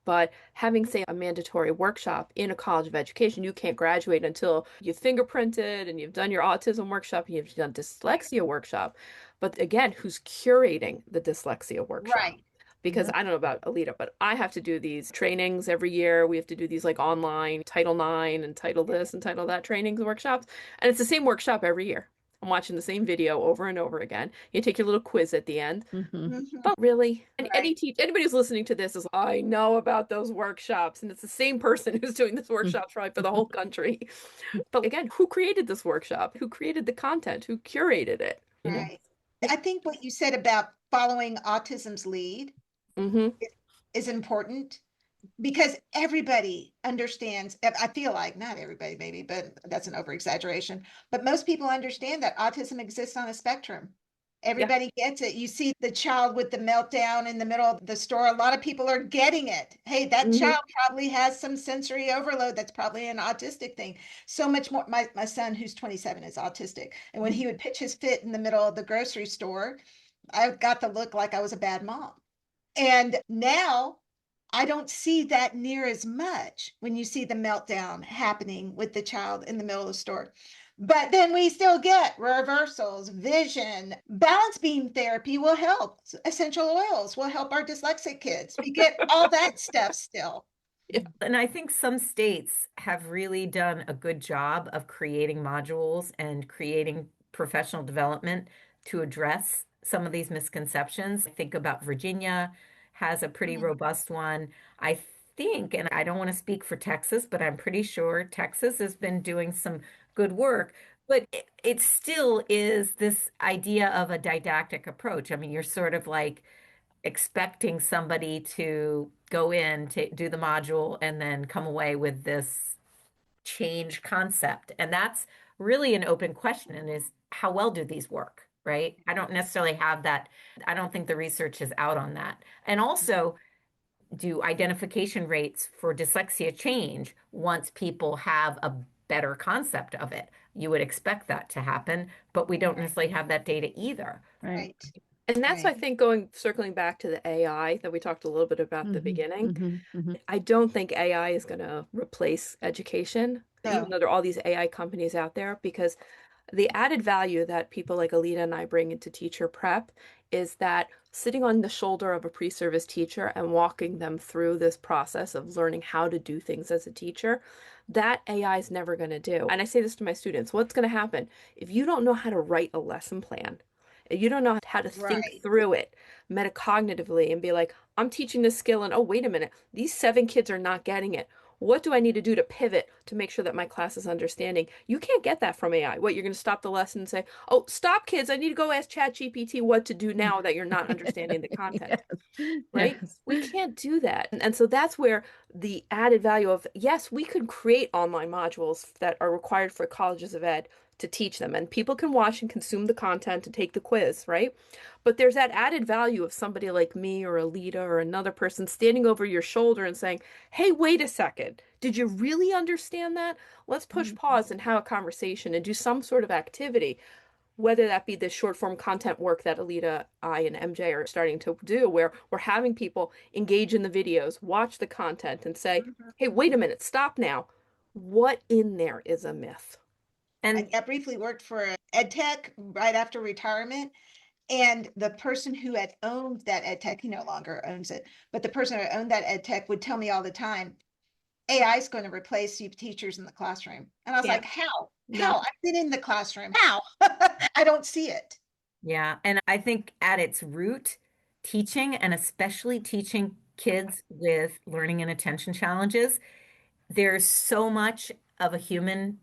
but having, say, a mandatory workshop in a college of education, you can't graduate until you've fingerprinted and you've done your autism workshop and you've done dyslexia workshop. But again, who's curating the dyslexia workshop? Right. Because Yep. I don't know about Alida, but I have to do these trainings every year. We have to do these like online Title IX and Title this and Title that trainings workshops. And it's the same workshop every year. I'm watching the same video over and over again. You take your little quiz at the end. Mhm. Mhm. But really, Right. anybody who's listening to this is, I know about those workshops, and it's the same person who's doing this Mm. workshop probably for the whole country. But again, who created this workshop? Who created the content? Who curated it? You know? Right. I think what you said about following autism's lead Mm-hmm. is important because everybody understands. I feel like not everybody, maybe, but that's an over exaggeration. But most people understand that autism exists on a spectrum. Yeah. Everybody gets it. You see the child with the meltdown in the middle of the store. A lot of people are getting it. Hey, that Mm-hmm. child probably has some sensory overload. That's probably an autistic thing. So much more. My son, who's 27, is autistic. And when he would pitch his fit in the middle of the grocery store, I got the look like I was a bad mom. And now I don't see that near as much when you see the meltdown happening with the child in the middle of the store. But then we still get reversals, vision, balance beam therapy will help. Essential oils will help our dyslexic kids. We get all that stuff still. Yeah. And I think some states have really done a good job of creating modules and creating professional development to address some of these misconceptions. Think about Virginia has a pretty Mhm. robust one. I think, and I don't want to speak for Texas, but I'm pretty sure Texas has been doing some good work. But it still is this idea of a didactic approach. I mean, you're sort of like expecting somebody to go in to do the module and then come away with this change concept. And that's really an open question, and is how well do these work, right? I don't necessarily have that. I don't think the research is out on that. And also, do identification rates for dyslexia change once people have a better concept of it? You would expect that to happen, but we don't necessarily have that data either. Right. Right. And that's, I Right. think, circling back to the AI that we talked a little bit about at the Mhm. beginning. Mhm. Mhm. I don't think AI is going to replace education, even No. though there are all these AI companies out there, because the added value that people like Alida and I bring into teacher prep is that sitting on the shoulder of a pre-service teacher and walking them through this process of learning how to do things as a teacher, that AI is never going to do. And I say this to my students, what's going to happen if you don't know how to write a lesson plan? If you don't know how to think Right. through it metacognitively and be like, I'm teaching this skill and oh, wait a minute, these 7 kids are not getting it. What do I need to do to pivot to make sure that my class is understanding? You can't get that from AI. What, you're going to stop the lesson and say, oh, stop, kids. I need to go ask ChatGPT what to do now that you're not understanding the content, Yes. right? Yes. We can't do that. And so that's where the added value of, yes, we could create online modules that are required for colleges of ed to teach them, and people can watch and consume the content and take the quiz, right? But there's that added value of somebody like me or Alida or another person standing over your shoulder and saying, hey, wait a second. Did you really understand that? Let's push pause and have a conversation and do some sort of activity, whether that be the short form content work that Alida, I, and MJ are starting to do, where we're having people engage in the videos, watch the content, and say, Mhm. hey, wait a minute, stop now. What in there is a myth? I, And I briefly worked for ed tech right after retirement. And the person who had owned that ed tech, he no longer owns it, but the person who owned that ed tech would tell me all the time, AI is going to replace you teachers in the classroom. And I was like, Can't. how? No. How? I've been in the classroom. How? I don't see it. yeah, and I think at its root, teaching and especially teaching kids with learning and attention challenges, there's so much of a human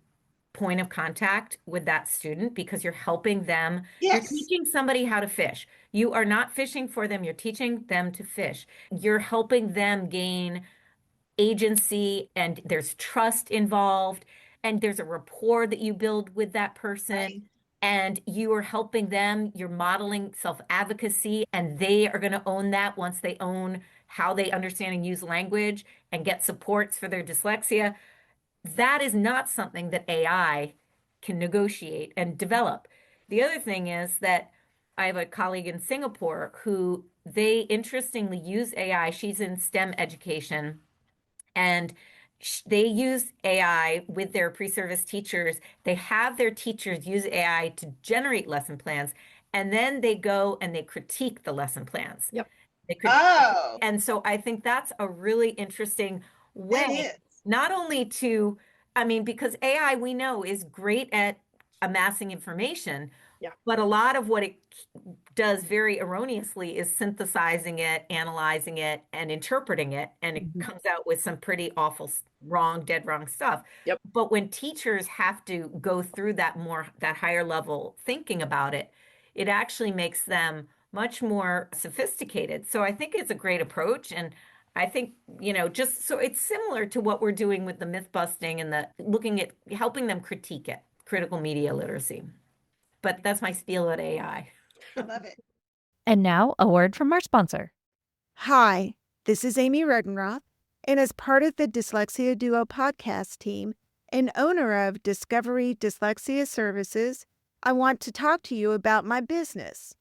point of contact with that student because you're helping them. You're Yes. teaching somebody how to fish. You are not fishing for them, you're teaching them to fish. You're helping them gain agency, and there's trust involved, and there's a rapport that you build with that person. Right. And you are helping them, you're modeling self-advocacy, and they are going to own that once they own how they understand and use language and get supports for their dyslexia. That is not something that AI can negotiate and develop. The other thing is that I have a colleague in Singapore who they interestingly use AI. She's in STEM education, and they use AI with their pre-service teachers. They have their teachers use AI to generate lesson plans, and then they go and they critique the lesson plans. Yep. They critique. Oh, And so I think that's a really interesting that way, is. not only to, I mean, because AI we know is great at amassing information, Yeah. but a lot of what it does very erroneously is synthesizing it, analyzing it, and interpreting it, and it Mhm. comes out with some pretty awful, wrong, dead wrong stuff. Yep. But when teachers have to go through that higher level thinking about it, it actually makes them much more sophisticated. So I think it's a great approach. And I think, just so it's similar to what we're doing with the myth busting and the looking at helping them critique it, critical media literacy. But that's my spiel at AI. I love it. And now a word from our sponsor. Hi, this is Amy Redenroth, and as part of the Dyslexia Duo podcast team and owner of Discovery Dyslexia Services, I want to talk to you about my business.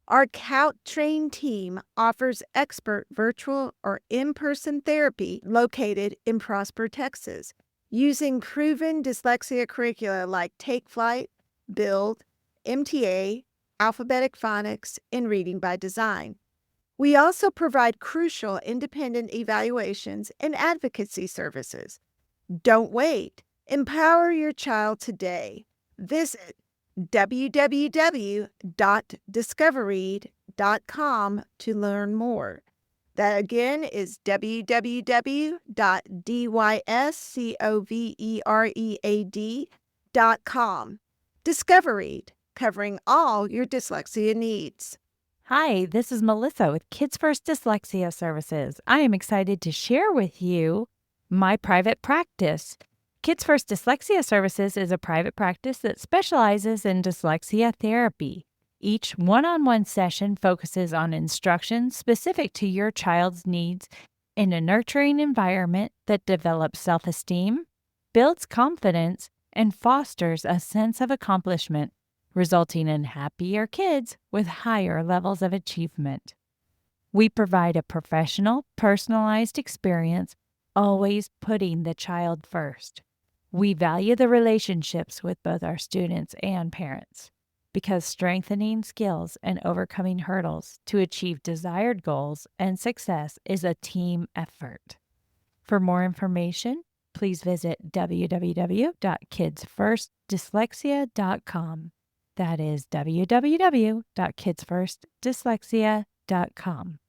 Our COUT-trained team offers expert virtual or in-person therapy located in Prosper, Texas, using proven dyslexia curricula like Take Flight, Build, MTA, Alphabetic Phonics, and Reading by Design. We also provide crucial independent evaluations and advocacy services. Don't wait. Empower your child today. Visit www.discovereed.com to learn more. That again is www.discoveread.com. Discovereed, covering all your dyslexia needs. Hi, this is Melissa with Kids First Dyslexia Services. I am excited to share with you my private practice. Kids First Dyslexia Services is a private practice that specializes in dyslexia therapy. Each one-on-one session focuses on instruction specific to your child's needs in a nurturing environment that develops self-esteem, builds confidence, and fosters a sense of accomplishment, resulting in happier kids with higher levels of achievement. We provide a professional, personalized experience, always putting the child first. We value the relationships with both our students and parents, because strengthening skills and overcoming hurdles to achieve desired goals and success is a team effort. For more information, please visit www.kidsfirstdyslexia.com. That is www.kidsfirstdyslexia.com.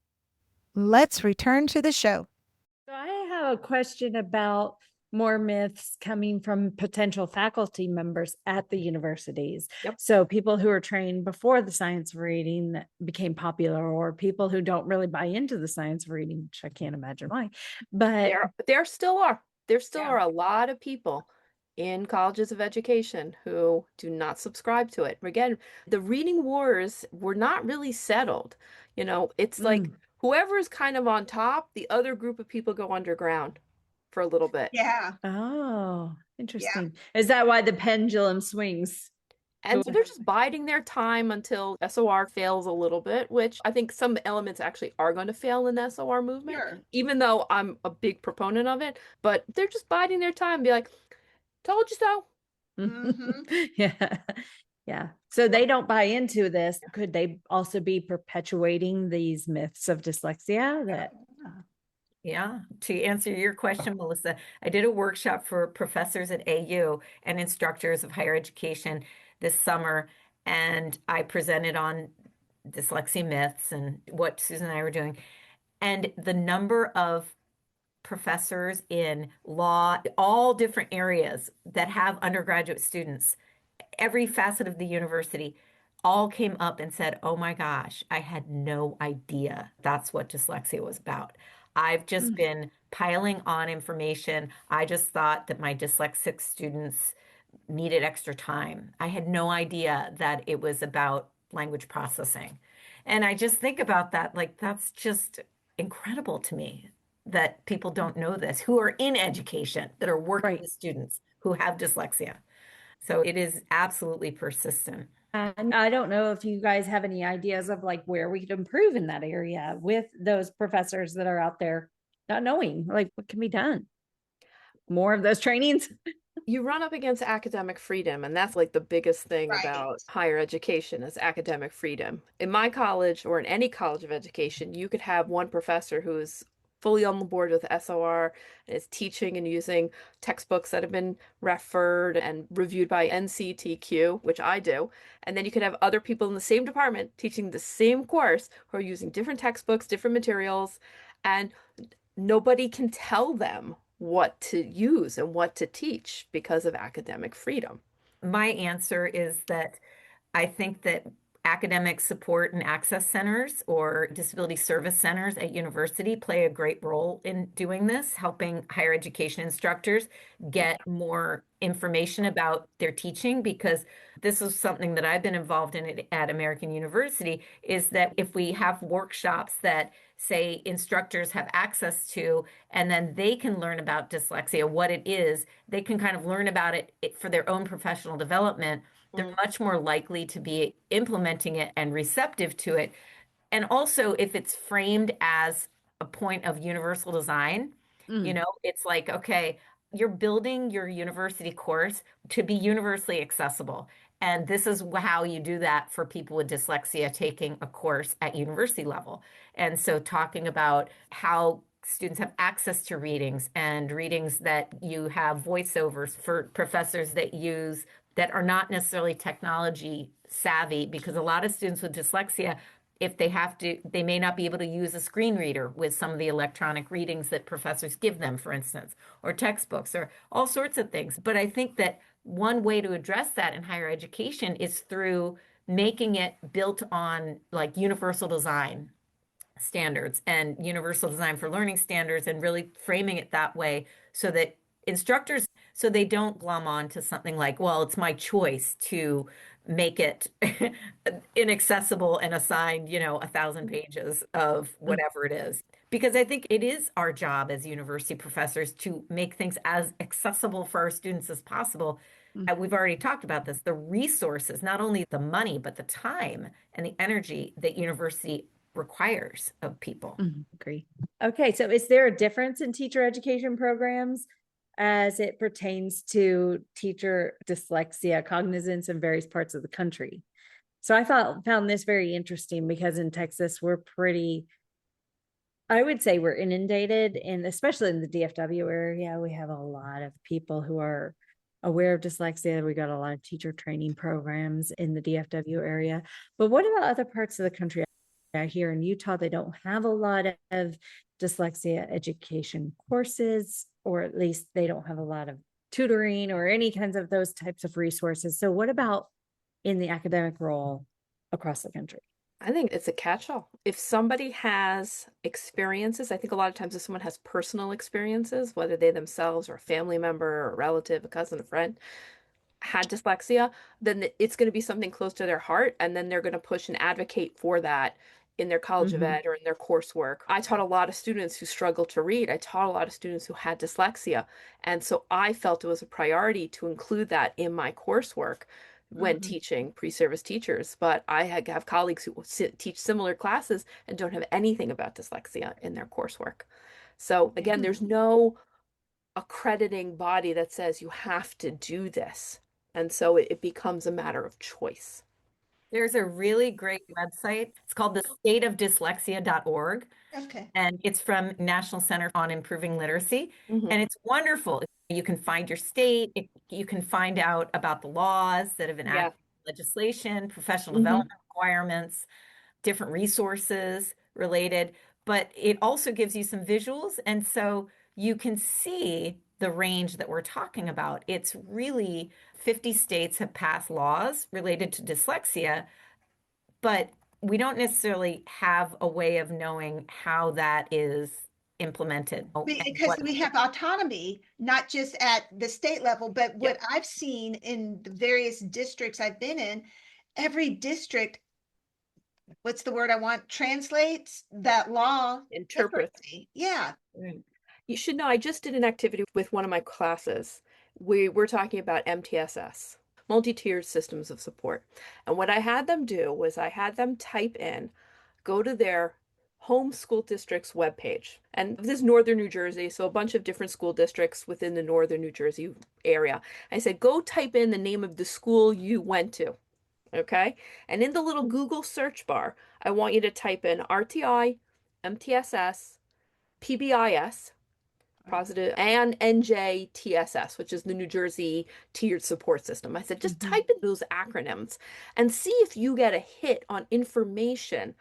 Let's return to the show. So I have a question about more myths coming from potential faculty members at the universities. Yep. So people who are trained before the science of reading that became popular, or people who don't really buy into the science of reading, which I can't imagine why. But There still are. There still Yeah. are a lot of people in colleges of education who do not subscribe to it. Again, the reading wars were not really settled. It's like whoever's kind of on top, the other group of people go underground for a little bit. Yeah. oh, interesting. Is that why the pendulum swings? And so they're just biding their time until SOR fails a little bit, which I think some elements actually are going to fail in the SOR movement, Sure. even though I'm a big proponent of it. But they're just biding their time, be like, told you so. Yeah. Yeah. So they don't buy into this. Could they also be perpetuating these myths of dyslexia that Yeah, to answer your question, Melissa, I did a workshop for professors at AU and instructors of higher education this summer, and I presented on dyslexia myths and what Susan and I were doing. And the number of professors in law, all different areas that have undergraduate students, every facet of the university, all came up and said, "Oh my gosh, I had no idea that's what dyslexia was about. I've just Mm. been piling on information. I just thought that my dyslexic students needed extra time. I had no idea that it was about language processing." And I just think about that, like, that's just incredible to me that people don't know this, who are in education, that are working Right. with students who have dyslexia. So it is absolutely persistent. And I don't know if you guys have any ideas of like where we could improve in that area with those professors that are out there not knowing like what can be done. More of those trainings. You run up against academic freedom, and that's like the biggest thing Right. about higher education is academic freedom. In my college or in any college of education, you could have one professor who is fully on the board with SOR and is teaching and using textbooks that have been referred and reviewed by NCTQ, which I do. And then you could have other people in the same department teaching the same course who are using different textbooks, different materials, and nobody can tell them what to use and what to teach because of academic freedom. My answer is that I think that academic support and access centers or disability service centers at university play a great role in doing this, helping higher education instructors get more information about their teaching, because this is something that I've been involved in at American University, is that if we have workshops that say instructors have access to, and then they can learn about dyslexia, what it is, they can kind of learn about it for their own professional development, they're Mm, much more likely to be implementing it and receptive to it. And also, if it's framed as a point of universal design, Mm. it's like, okay, you're building your university course to be universally accessible. And this is how you do that for people with dyslexia taking a course at university level. And so, talking about how students have access to readings and readings that you have voiceovers for professors that are not necessarily technology savvy, because a lot of students with dyslexia, if they have to, they may not be able to use a screen reader with some of the electronic readings that professors give them, for instance, or textbooks or all sorts of things. But I think that one way to address that in higher education is through making it built on like universal design standards and universal design for learning standards, and really framing it that way so that instructors, so they don't glom on to something like, well, it's my choice to make it inaccessible and assign 1,000 pages of Mm. whatever it is. Because I think it is our job as university professors to make things as accessible for our students as possible. Mm. And we've already talked about this, the resources, not only the money, but the time and the energy that university requires of people. Agree. Okay, so is there a difference in teacher education programs as it pertains to teacher dyslexia cognizance in various parts of the country? So I found this very interesting because in Texas we're pretty, I would say we're inundated, and especially in the DFW area, we have a lot of people who are aware of dyslexia. We got a lot of teacher training programs in the DFW area. But what about other parts of the country? Here in Utah, they don't have a lot of dyslexia education courses, or at least they don't have a lot of tutoring or any kinds of those types of resources. So what about in the academic role across the country? I think it's a catch-all. If somebody has experiences, I think a lot of times if someone has personal experiences, whether they themselves or a family member or a relative, a cousin, a friend, had dyslexia, then it's going to be something close to their heart, and then they're going to push and advocate for that in their college of Mhm. ed or in their coursework. I taught a lot of students who struggled to read. I taught a lot of students who had dyslexia, and so I felt it was a priority to include that in my coursework when Mhm. teaching pre-service teachers. But I have colleagues who teach similar classes and don't have anything about dyslexia in their coursework. So again, Mm. there's no accrediting body that says you have to do this. And so it becomes a matter of choice. There's a really great website. It's called the stateofdyslexia.org, Okay. and it's from National Center on Improving Literacy. Hmm. And it's wonderful. You can find your state, you can find out about the laws that have Yeah. enacted legislation, professional Hmm. development requirements, different resources related, but it also gives you some visuals. And so you can see the range that we're talking about. It's really 50 states have passed laws related to dyslexia. but we don't necessarily have a way of knowing how that is implemented. Because we have autonomy, not just at the state level, but what I've seen in the various districts I've been in, every district, what's the word I want, translates that law Interpret. differently. Yeah. Right. You should know, I just did an activity with one of my classes. We were talking about MTSS, multi-tiered systems of support. And what I had them do was I had them type in, go to their home school district's webpage. And this is Northern New Jersey, so a bunch of different school districts within the Northern New Jersey area. I said, go type in the name of the school you went to. Okay. And in the little Google search bar, I want you to type in RTI, MTSS, PBIS, positive, and NJTSS, which is the New Jersey Tiered Support System. I said, just type in those acronyms and see if you get a hit on information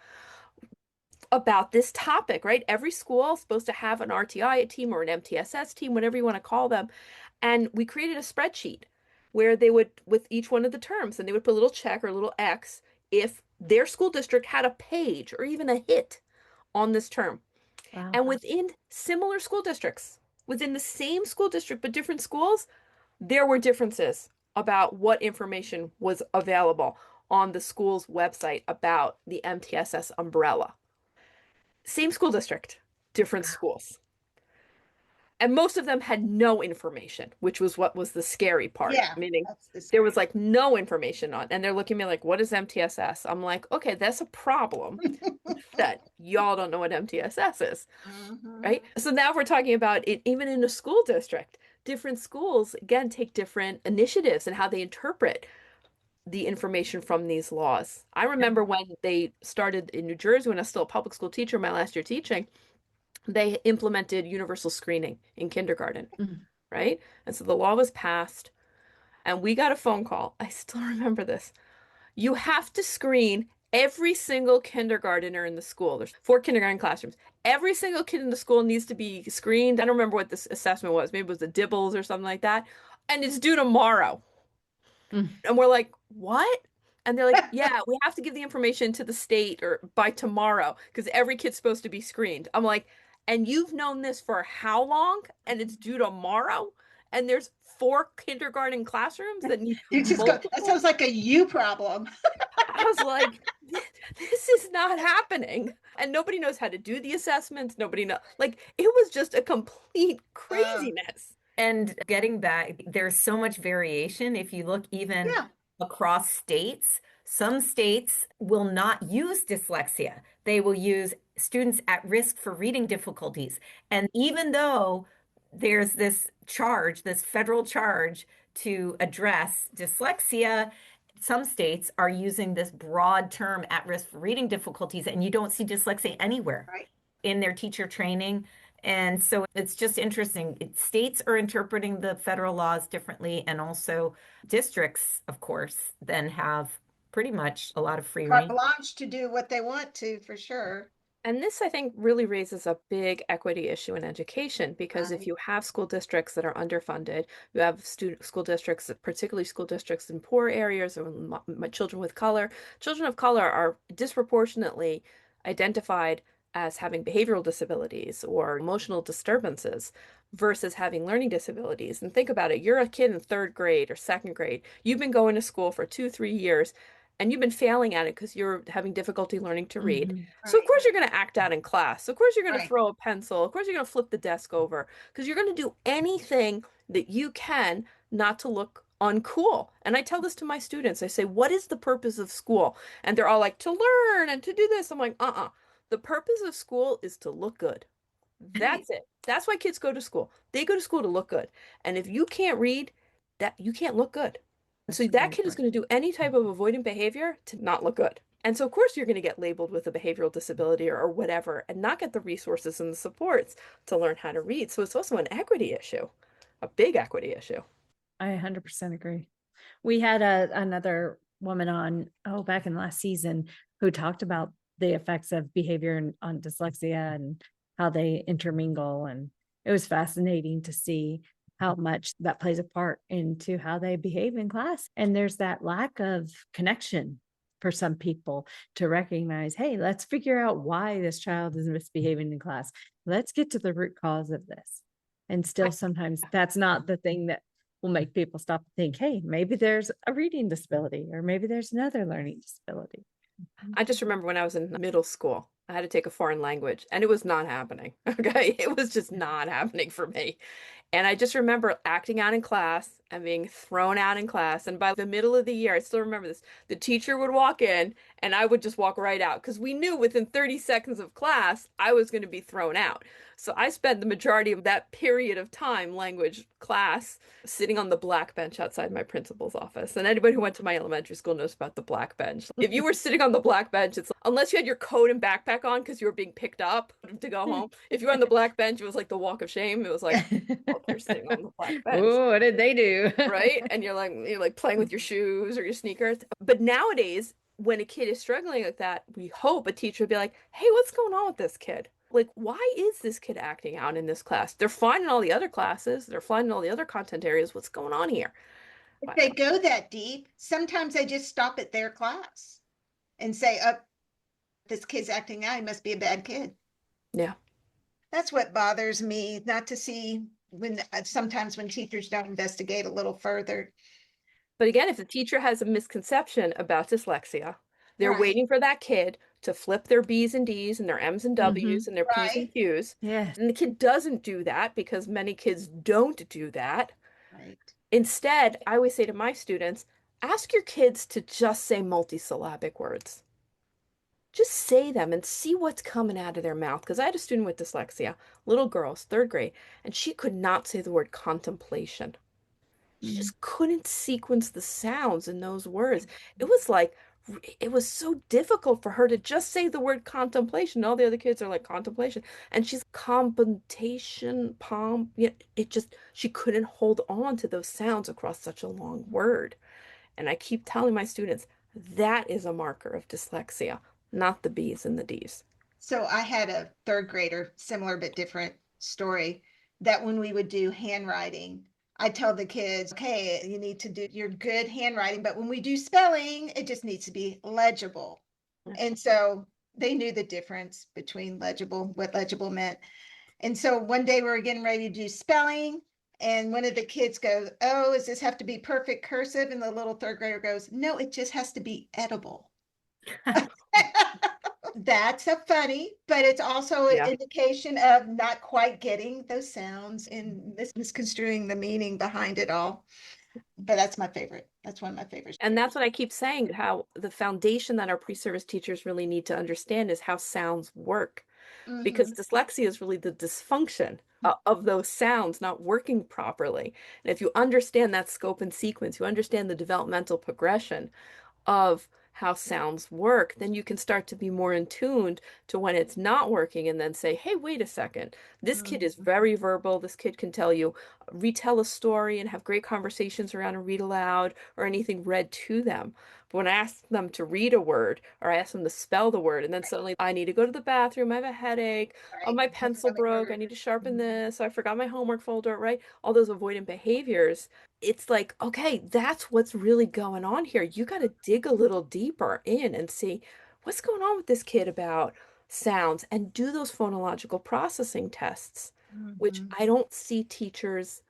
about this topic, right? Every school is supposed to have an RTI team or an MTSS team, whatever you want to call them. And we created a spreadsheet where they would, with each one of the terms, and they would put a little check or a little X if their school district had a page or even a hit on this term. Wow. And within similar school districts, within the same school district, but different schools, there were differences about what information was available on the school's website about the MTSS umbrella. Same school district, different schools. And most of them had no information, which was what was the scary part. Yeah, Meaning that's the there was like no information on, and they're looking at me like, what is MTSS? I'm like, okay, that's a problem that y'all don't know what MTSS is, right? So now we're talking about it, even in a school district, different schools, again, take different initiatives and how they interpret the information from these laws. I remember when they started in New Jersey, when I was still a public school teacher, my last year teaching, they implemented universal screening in kindergarten, right? And so the law was passed, and we got a phone call. I still remember this. You have to screen every single kindergartner in the school. There's 4 kindergarten classrooms. Every single kid in the school needs to be screened. I don't remember what this assessment was. Maybe it was the Dibbles or something like that. And it's due tomorrow. And we're like, what? And they're like, yeah, we have to give the information to the state or by tomorrow because every kid's supposed to be screened. I'm like, and you've known this for how long? And it's due tomorrow? And there's 4 kindergarten classrooms that need that sounds like a you problem. I was like, this is not happening. And nobody knows how to do the assessments. Nobody knows. Like, it was just a complete craziness. And getting back, there's so much variation. If you look even across states, some states will not use dyslexia. They will use students at risk for reading difficulties. And even though there's this charge, this federal charge to address dyslexia, some states are using this broad term at risk for reading difficulties, and you don't see dyslexia anywhere in their teacher training. And so it's just interesting. States are interpreting the federal laws differently, and also districts, of course, then have pretty much a lot of free reign. Carte blanche to do what they want to, for sure. And this, I think, really raises a big equity issue in education, because if you have school districts that are underfunded, you have school districts, particularly school districts in poor areas or children of color are disproportionately identified as having behavioral disabilities or emotional disturbances versus having learning disabilities. And think about it, you're a kid in 3rd grade or 2nd grade. You've been going to school for 2-3 years, and you've been failing at it because you're having difficulty learning to read. So of course you're going to act out in class. Of course you're going to throw a pencil. Of course you're going to flip the desk over, because you're going to do anything that you can not to look uncool. And I tell this to my students. I say, what is the purpose of school? And they're all like, to learn and to do this. I'm like, the purpose of school is to look good. That's it. That's why kids go to school. They go to school to look good. And if you can't read, that you can't look good. So that kid is going to do any type of avoidant behavior to not look good. And so, of course, you're going to get labeled with a behavioral disability or whatever and not get the resources and the supports to learn how to read. So it's also an equity issue, a big equity issue. I 100% agree. We had another woman on, back in last season who talked about the effects of behavior on dyslexia and how they intermingle. And it was fascinating to see how much that plays a part into how they behave in class. And there's that lack of connection for some people to recognize, hey, let's figure out why this child is misbehaving in class. Let's get to the root cause of this. And still, sometimes that's not the thing that will make people stop and think, hey, maybe there's a reading disability, or maybe there's another learning disability. I just remember when I was in middle school, I had to take a foreign language and it was not happening. Okay. It was just not happening for me. And I just remember acting out in class and being thrown out in class. And by the middle of the year, I still remember this, the teacher would walk in and I would just walk right out because we knew within 30 seconds of class, I was going to be thrown out. So I spent the majority of that period of time, language class, sitting on the black bench outside my principal's office. And anybody who went to my elementary school knows about the black bench. If you were sitting on the black bench, it's unless you had your coat and backpack on because you were being picked up to go home. If you were on the black bench, it was like the walk of shame. It was like, oh, they're sitting on the black bench. Oh, what did they do? Right? And you're like playing with your shoes or your sneakers. But nowadays, when a kid is struggling like that, we hope a teacher would be like, hey, what's going on with this kid? Like, why is this kid acting out in this class? They're fine in all the other classes. They're fine in all the other content areas. What's going on here? If they go that deep, sometimes I just stop at their class and say, oh, this kid's acting out. He must be a bad kid. Yeah. That's what bothers me, not to see when sometimes when teachers don't investigate a little further. But again, if the teacher has a misconception about dyslexia, they're Right. waiting for that kid to flip their B's and D's and their M's and W's and their P's and Right. Q's. Yeah. And the kid doesn't do that because many kids don't do that. Right. Instead, I always say to my students, ask your kids to just say multisyllabic words. Just say them and see what's coming out of their mouth. Because I had a student with dyslexia, little girl, third grade, and she could not say the word contemplation. She just couldn't sequence the sounds in those words. It was like, it was so difficult for her to just say the word contemplation. All the other kids are like contemplation. And she's compensation, palm. Yeah, it just, she couldn't hold on to those sounds across such a long word. And I keep telling my students, that is a marker of dyslexia, not the B's and the D's. So I had a third grader, similar but different story, that when we would do handwriting, I tell the kids, okay, you need to do your good handwriting, but when we do spelling, it just needs to be legible. And so they knew the difference between legible, what legible meant. And so one day we were getting ready to do spelling, and one of the kids goes, oh, does this have to be perfect cursive? And the little third grader goes, no, it just has to be edible. That's a funny, but it's also an indication of not quite getting those sounds and misconstruing the meaning behind it all. But that's my favorite. That's one of my favorites. And that's what I keep saying, how the foundation that our pre-service teachers really need to understand is how sounds work. Because dyslexia is really the dysfunction of those sounds not working properly. And if you understand that scope and sequence, you understand the developmental progression of how sounds work, then you can start to be more in tuned to when it's not working and then say, hey, wait a second, this kid is very verbal. This kid can tell you, retell a story and have great conversations around and read aloud or anything read to them. But when I ask them to read a word or I ask them to spell the word, and then suddenly I need to go to the bathroom, I have a headache, oh, my pencil broke, I need to sharpen this, I forgot my homework folder, right? All those avoidant behaviors. It's like, okay, that's what's really going on here. You got to dig a little deeper in and see what's going on with this kid about sounds and do those phonological processing tests, which I don't see teachers.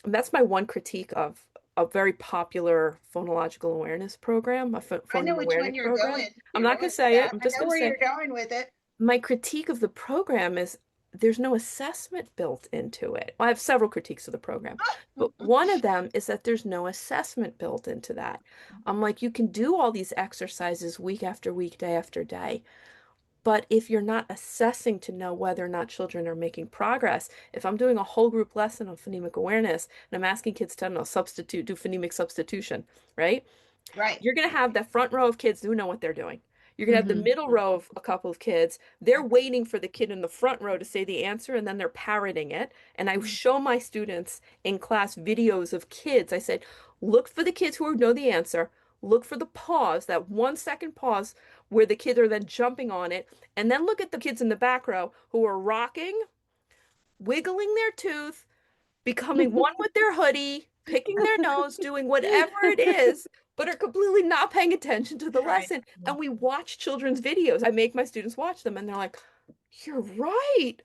And that's my one critique of a very popular phonological awareness program, a I know phoneme which awareness one you're program. going. I'm not going to say it. I'm just I know going to where say you're going with it. my critique of the program is there's no assessment built into it. I have several critiques of the program, but one of them is that there's no assessment built into that. I'm like, you can do all these exercises week after week, day after day, but if you're not assessing to know whether or not children are making progress, if I'm doing a whole group lesson on phonemic awareness and I'm asking kids to, I don't know, substitute, do phonemic substitution, right? Right. You're going to have that front row of kids who know what they're doing. You're going to have the middle row of a couple of kids. They're waiting for the kid in the front row to say the answer, and then they're parroting it. And I show my students in class videos of kids. I said, look for the kids who know the answer. Look for the pause, that 1 second pause where the kids are then jumping on it. And then look at the kids in the back row who are rocking, wiggling their tooth, becoming one with their hoodie, picking their nose, doing whatever it is, but are completely not paying attention to the Right. lesson. And we watch children's videos. I make my students watch them and they're like, you're right.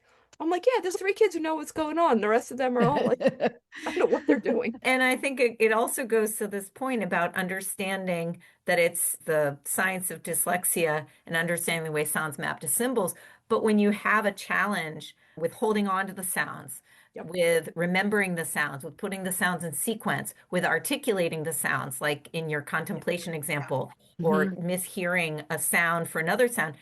I'm like, yeah, there's 3 kids who know what's going on. The rest of them are all like, I don't know what they're doing. And I think it also goes to this point about understanding that it's the science of dyslexia and understanding the way sounds map to symbols. But when you have a challenge with holding on to the sounds, Yep. with remembering the sounds, with putting the sounds in sequence, with articulating the sounds, like in your contemplation example, or mishearing a sound for another sound,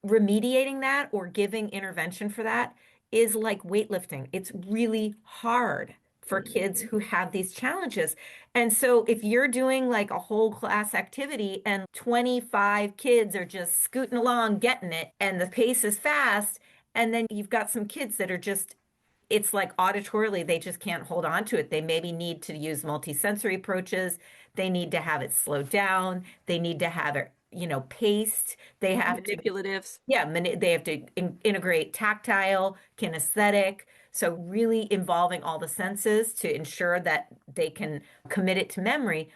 remediating that or giving intervention for that is like weightlifting. It's really hard for kids who have these challenges. And so if you're doing like a whole class activity and 25 kids are just scooting along, getting it, and the pace is fast, and then you've got some kids that are just, it's like auditorily, they just can't hold on to it. They maybe need to use multisensory approaches. They need to have it slowed down. They need to have it, paced. They have to, Manipulatives. yeah, they have to integrate tactile, kinesthetic. So really involving all the senses to ensure that they can commit it to memory.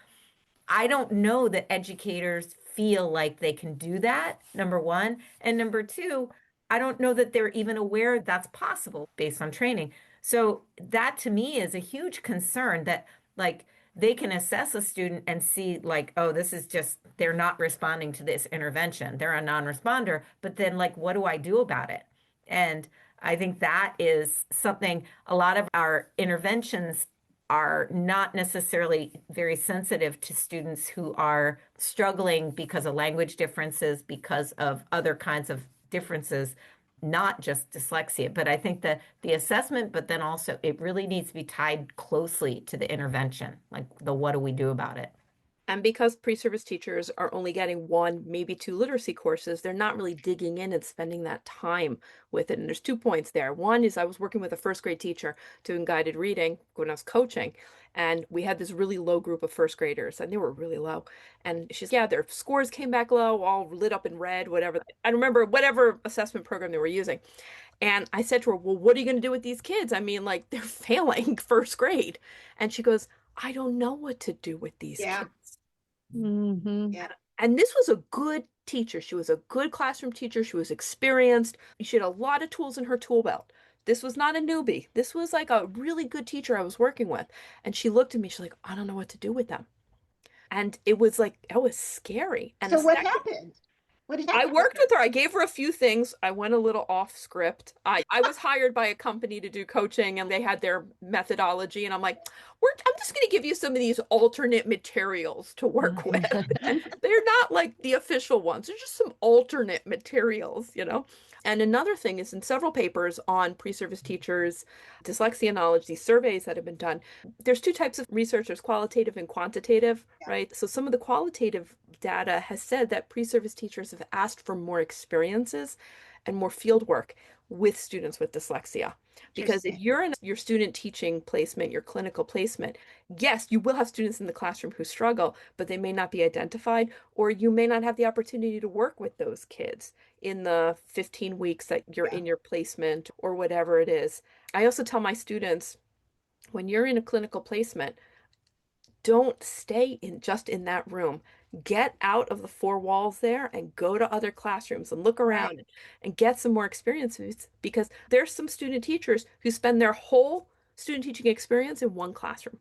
I don't know that educators feel like they can do that, number one. And number two, I don't know that they're even aware that's possible based on training. So that to me is a huge concern that like they can assess a student and see like, oh, this is just, they're not responding to this intervention. They're a non-responder. But then like, what do I do about it? And I think that is something a lot of our interventions are not necessarily very sensitive to students who are struggling because of language differences, because of other kinds of differences, not just dyslexia. But I think that the assessment, but then also it really needs to be tied closely to the intervention, like the what do we do about it? And because pre-service teachers are only getting 1, maybe 2 literacy courses, they're not really digging in and spending that time with it. And there's 2 points there. One is I was working with a first grade teacher doing guided reading when I was coaching, and we had this really low group of first graders, and they were really low. And she's, yeah, their scores came back low, all lit up in red, whatever. I remember whatever assessment program they were using. And I said to her, well, what are you going to do with these kids? I mean, like, they're failing first grade. And she goes, I don't know what to do with these kids. Yeah. And this was a good teacher. She was a good classroom teacher. She was experienced. She had a lot of tools in her tool belt. This was not a newbie. This was like a really good teacher I was working with. And she looked at me, she's like, I don't know what to do with them. And it was like, that was scary. And So the what second- happened? What did I happen? worked with her. I gave her a few things. I went a little off script. I was hired by a company to do coaching and they had their methodology. And I'm like, I'm just going to give you some of these alternate materials to work with. And they're not like the official ones. They're just some alternate materials. And another thing is in several papers on pre-service teachers, dyslexia knowledge, these surveys that have been done, there's 2 types of research. There's qualitative and quantitative, right? So some of the qualitative data has said that pre-service teachers have asked for more experiences and more field work with students with dyslexia. Because if you're in your student teaching placement, your clinical placement, yes, you will have students in the classroom who struggle, but they may not be identified, or you may not have the opportunity to work with those kids in the 15 weeks that you're in your placement or whatever it is. I also tell my students, when you're in a clinical placement, don't stay just in that room. Get out of the 4 walls there and go to other classrooms and look around and get some more experiences, because there's some student teachers who spend their whole student teaching experience in one classroom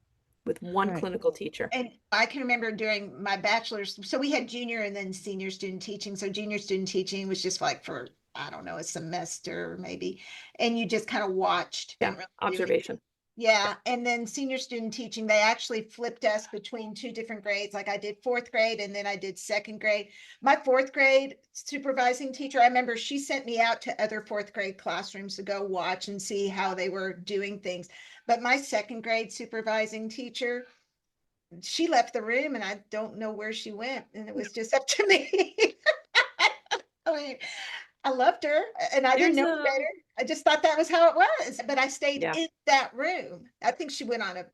with one clinical teacher. And I can remember during my bachelor's, so we had junior and then senior student teaching. So junior student teaching was just like for, I don't know, a semester maybe. And you just kind of watched. Yeah, observation. Yeah. And then senior student teaching, they actually flipped us between 2 different grades. Like I did 4th grade and then I did 2nd grade. My 4th grade supervising teacher, I remember she sent me out to other 4th grade classrooms to go watch and see how they were doing things. But my 2nd grade supervising teacher, she left the room and I don't know where she went. And it was just up to me. I mean, I loved her and I didn't know better. I just thought that was how it was, but I stayed in that room. I think she went on a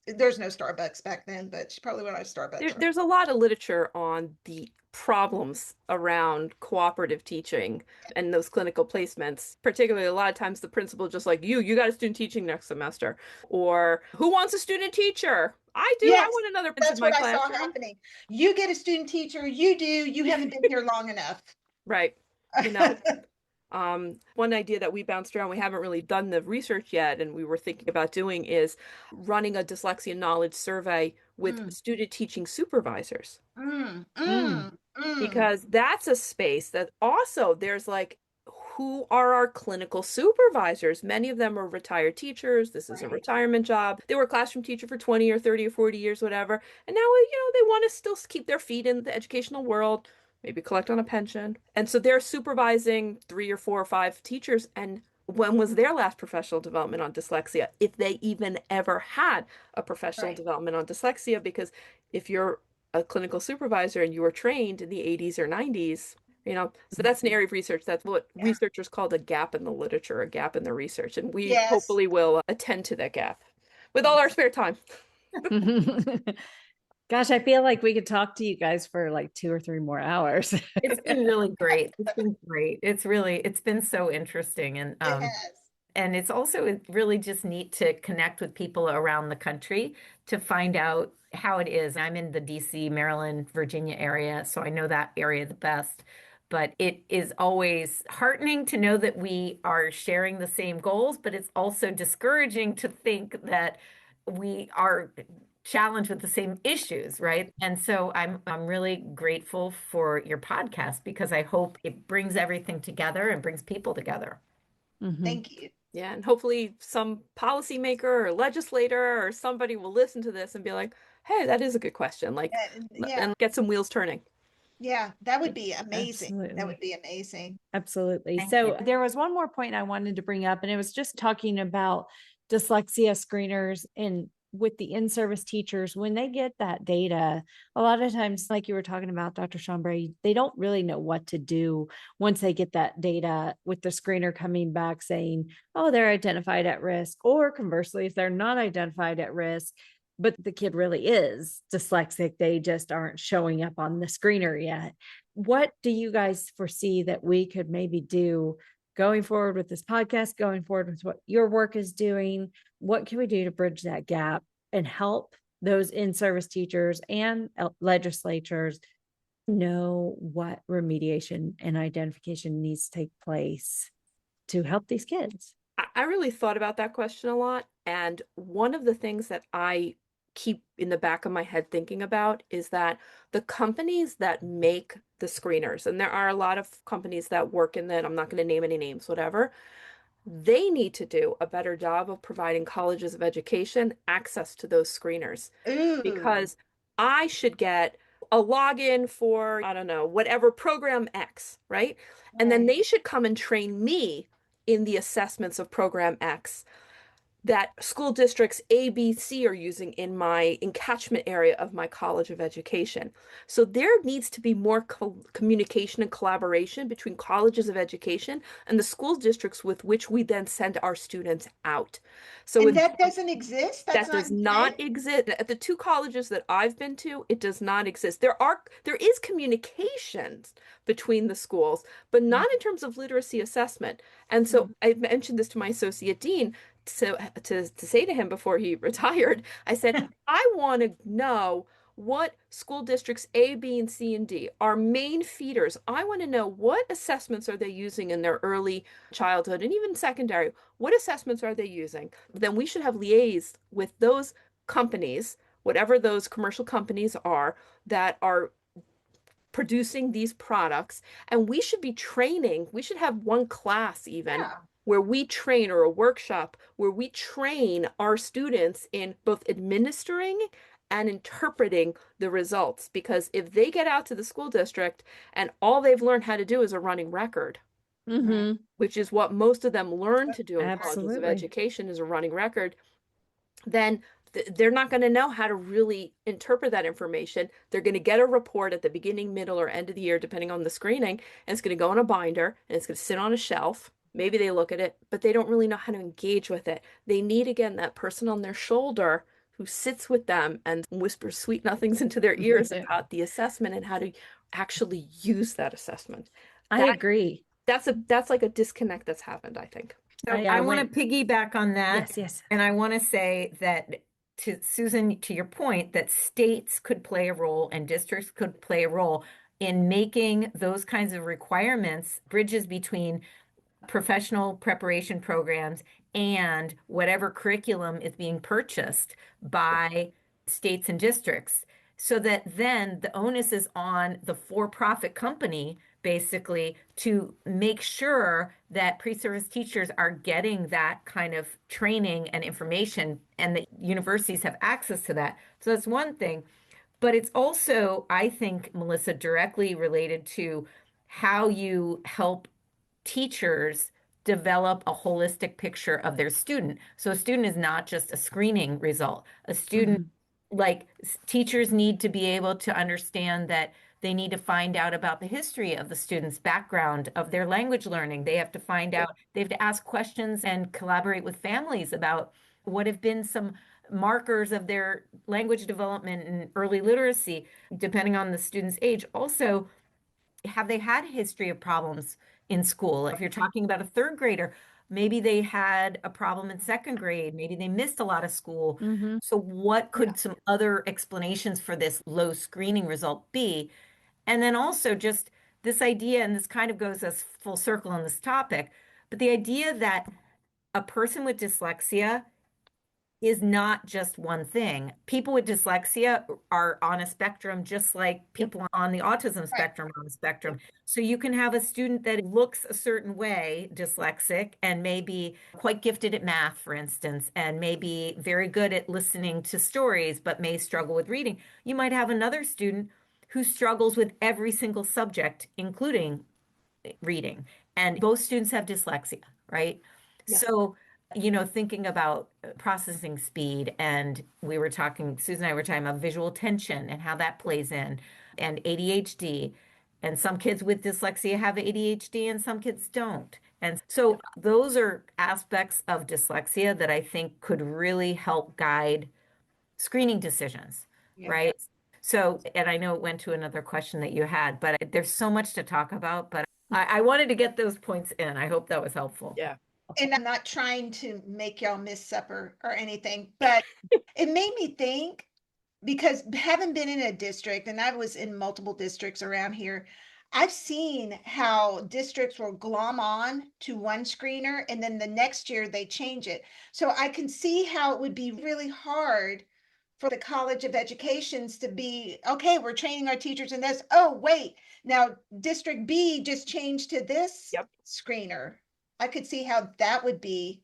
There's no Starbucks back then, but she probably went on Starbucks. There's a lot of literature on the problems around cooperative teaching and those clinical placements. Particularly, a lot of times the principal just like, you got a student teaching next semester. Or who wants a student teacher? I do. I Yes, want another in that's my what I saw classroom. happening. You get a student teacher, you do, you haven't been here long enough. Right. You know, one idea that we bounced around, we haven't really done the research yet, and we were thinking about doing is running a dyslexia knowledge survey with student teaching supervisors. Because that's a space that also there's like, who are our clinical supervisors? Many of them are retired teachers. This is a retirement job. They were a classroom teacher for 20 or 30 or 40 years, whatever. And now, they want to still keep their feet in the educational world, maybe collect on a pension. And so they're supervising 3 or 4 or 5 teachers. And when was their last professional development on dyslexia? If they even ever had a professional development on dyslexia, because if you're a clinical supervisor and you were trained in the 80s or 90s, so that's an area of research. That's what researchers call a gap in the literature, a gap in the research. And we hopefully will attend to that gap with all our spare time. Gosh, I feel like we could talk to you guys for like 2 or 3 more hours. It's been really great. It's been great. It's been so interesting. And it's also really just neat to connect with people around the country to find out how it is. I'm in the DC, Maryland, Virginia area, so I know that area the best. But it is always heartening to know that we are sharing the same goals, but it's also discouraging to think that we are challenged with the same issues, right? And so I'm really grateful for your podcast because I hope it brings everything together and brings people together. Thank you. Yeah, and hopefully some policymaker or legislator or somebody will listen to this and be like, hey, that is a good question. Like, and get some wheels turning. Yeah, that would be amazing. Absolutely. That would be amazing. Absolutely. Thank So you. there was one more point I wanted to bring up, and it was just talking about dyslexia screeners and with the in-service teachers, when they get that data, a lot of times, like you were talking about, Dr. Chambre, they don't really know what to do once they get that data with the screener coming back saying, oh, they're identified at risk, or conversely, if they're not identified at risk, but the kid really is dyslexic, they just aren't showing up on the screener yet. What do you guys foresee that we could maybe do going forward with this podcast, going forward with what your work is doing? What can we do to bridge that gap and help those in-service teachers and legislatures know what remediation and identification needs to take place to help these kids? I really thought about that question a lot. And one of the things that I keep in the back of my head thinking about is that the companies that make the screeners, and there are a lot of companies that work in that, I'm not going to name any names, whatever, they need to do a better job of providing colleges of education access to those screeners. Because I should get a login for, I don't know, whatever program X, right? And then they should come and train me in the assessments of program X that school districts A, B, C are using in my catchment area of my college of education. So there needs to be more communication and collaboration between colleges of education and the school districts with which we then send our students out. So and that doesn't exist? That does not exist. At the 2 colleges that I've been to, it does not exist. There is communications between the schools, but not in terms of literacy assessment. And so I mentioned this to my associate dean, so to say to him before he retired, I said, I want to know what school districts A, B, and C, and D are main feeders. I want to know what assessments are they using in their early childhood and even secondary. What assessments are they using? Then we should have liaised with those companies, whatever those commercial companies are that are producing these products, and we should be training. We should have one class even where we train, or a workshop where we train our students in both administering and interpreting the results. Because if they get out to the school district and all they've learned how to do is a running record, which is what most of them learn to do in colleges of education, is a running record, then they're not going to know how to really interpret that information. They're going to get a report at the beginning, middle, or end of the year, depending on the screening, and it's going to go in a binder, and it's going to sit on a shelf. Maybe they look at it, but they don't really know how to engage with it. They need, again, that person on their shoulder who sits with them and whispers sweet nothings into their ears about the assessment and how to actually use that assessment. I agree. That's like a disconnect that's happened, I think. So I want to piggyback on that. Yes. And I want to say that to Susan, to your point, that states could play a role and districts could play a role in making those kinds of requirements bridges between professional preparation programs and whatever curriculum is being purchased by states and districts, so that then the onus is on the for-profit company basically to make sure that pre-service teachers are getting that kind of training and information, and that universities have access to that. So that's one thing. But it's also, I think, Melissa, directly related to how you help teachers develop a holistic picture of their student. So a student is not just a screening result. A student, like teachers need to be able to understand that they need to find out about the history of the student's background, of their language learning. They have to find out, they have to ask questions and collaborate with families about what have been some markers of their language development and early literacy, depending on the student's age. Also, have they had a history of problems in school? If you're talking about a third grader, maybe they had a problem in second grade, maybe they missed a lot of school. So what could some other explanations for this low screening result be? And then also just this idea, and this kind of goes us full circle on this topic, but the idea that a person with dyslexia is not just one thing. People with dyslexia are on a spectrum, just like people on the autism spectrum are on the spectrum. So you can have a student that looks a certain way, dyslexic, and may be quite gifted at math, for instance, and may be very good at listening to stories, but may struggle with reading. You might have another student who struggles with every single subject, including reading. And both students have dyslexia, right? Yeah. So thinking about processing speed, and we were talking, Susan and I were talking about visual attention and how that plays in, and ADHD. And some kids with dyslexia have ADHD and some kids don't. And so those are aspects of dyslexia that I think could really help guide screening decisions, right? So, and I know it went to another question that you had, but there's so much to talk about, but I wanted to get those points in. I hope that was helpful. Yeah. And I'm not trying to make y'all miss supper or anything, but it made me think, because having been in a district, and I was in multiple districts around here, I've seen how districts will glom on to one screener and then the next year they change it. So I can see how it would be really hard for the College of Educations to be, okay, we're training our teachers in this. Oh, wait, now District B just changed to this screener. I could see how that would be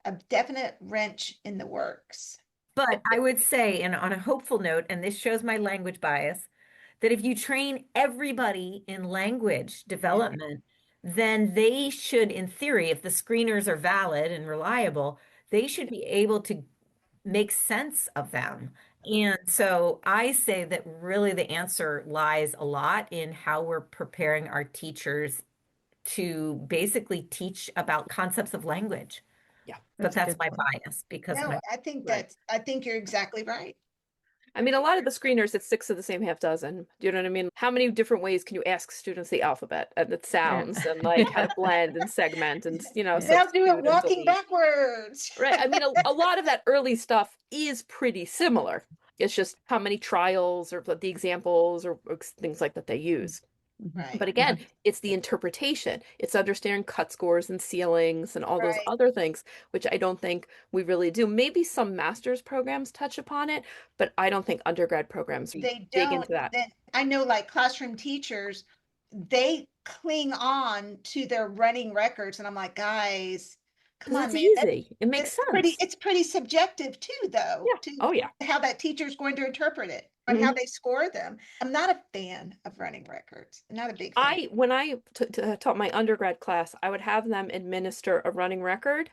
a definite wrench in the works. But I would say, and on a hopeful note, and this shows my language bias, that if you train everybody in language development, then they should, in theory, if the screeners are valid and reliable, they should be able to make sense of them. And so I say that really the answer lies a lot in how we're preparing our teachers to basically teach about concepts of language. Yeah. But that's my bias because No, I think I think you're exactly right. I mean, a lot of the screeners, it's 6 of the same half dozen. Do you know what I mean? How many different ways can you ask students the alphabet and its sounds and like how to blend and segment and, Now do substitute it and walking delete. backwards. Right. I mean, a lot of that early stuff is pretty similar. It's just how many trials or the examples or things like that they use. Right. But again, it's the interpretation. It's understanding cut scores and ceilings and all those other things, which I don't think we really do. Maybe some master's programs touch upon it, but I don't think undergrad programs They dig don't. into that. I know, like classroom teachers, they cling on to their running records, and I'm like, guys, come on, It's man. easy. It makes sense. It's pretty subjective too, though. Yeah. Oh, yeah. How that teacher's going to interpret it and how they score them. I'm not a fan of running records. I'm not a big fan. When I taught my undergrad class, I would have them administer a running record,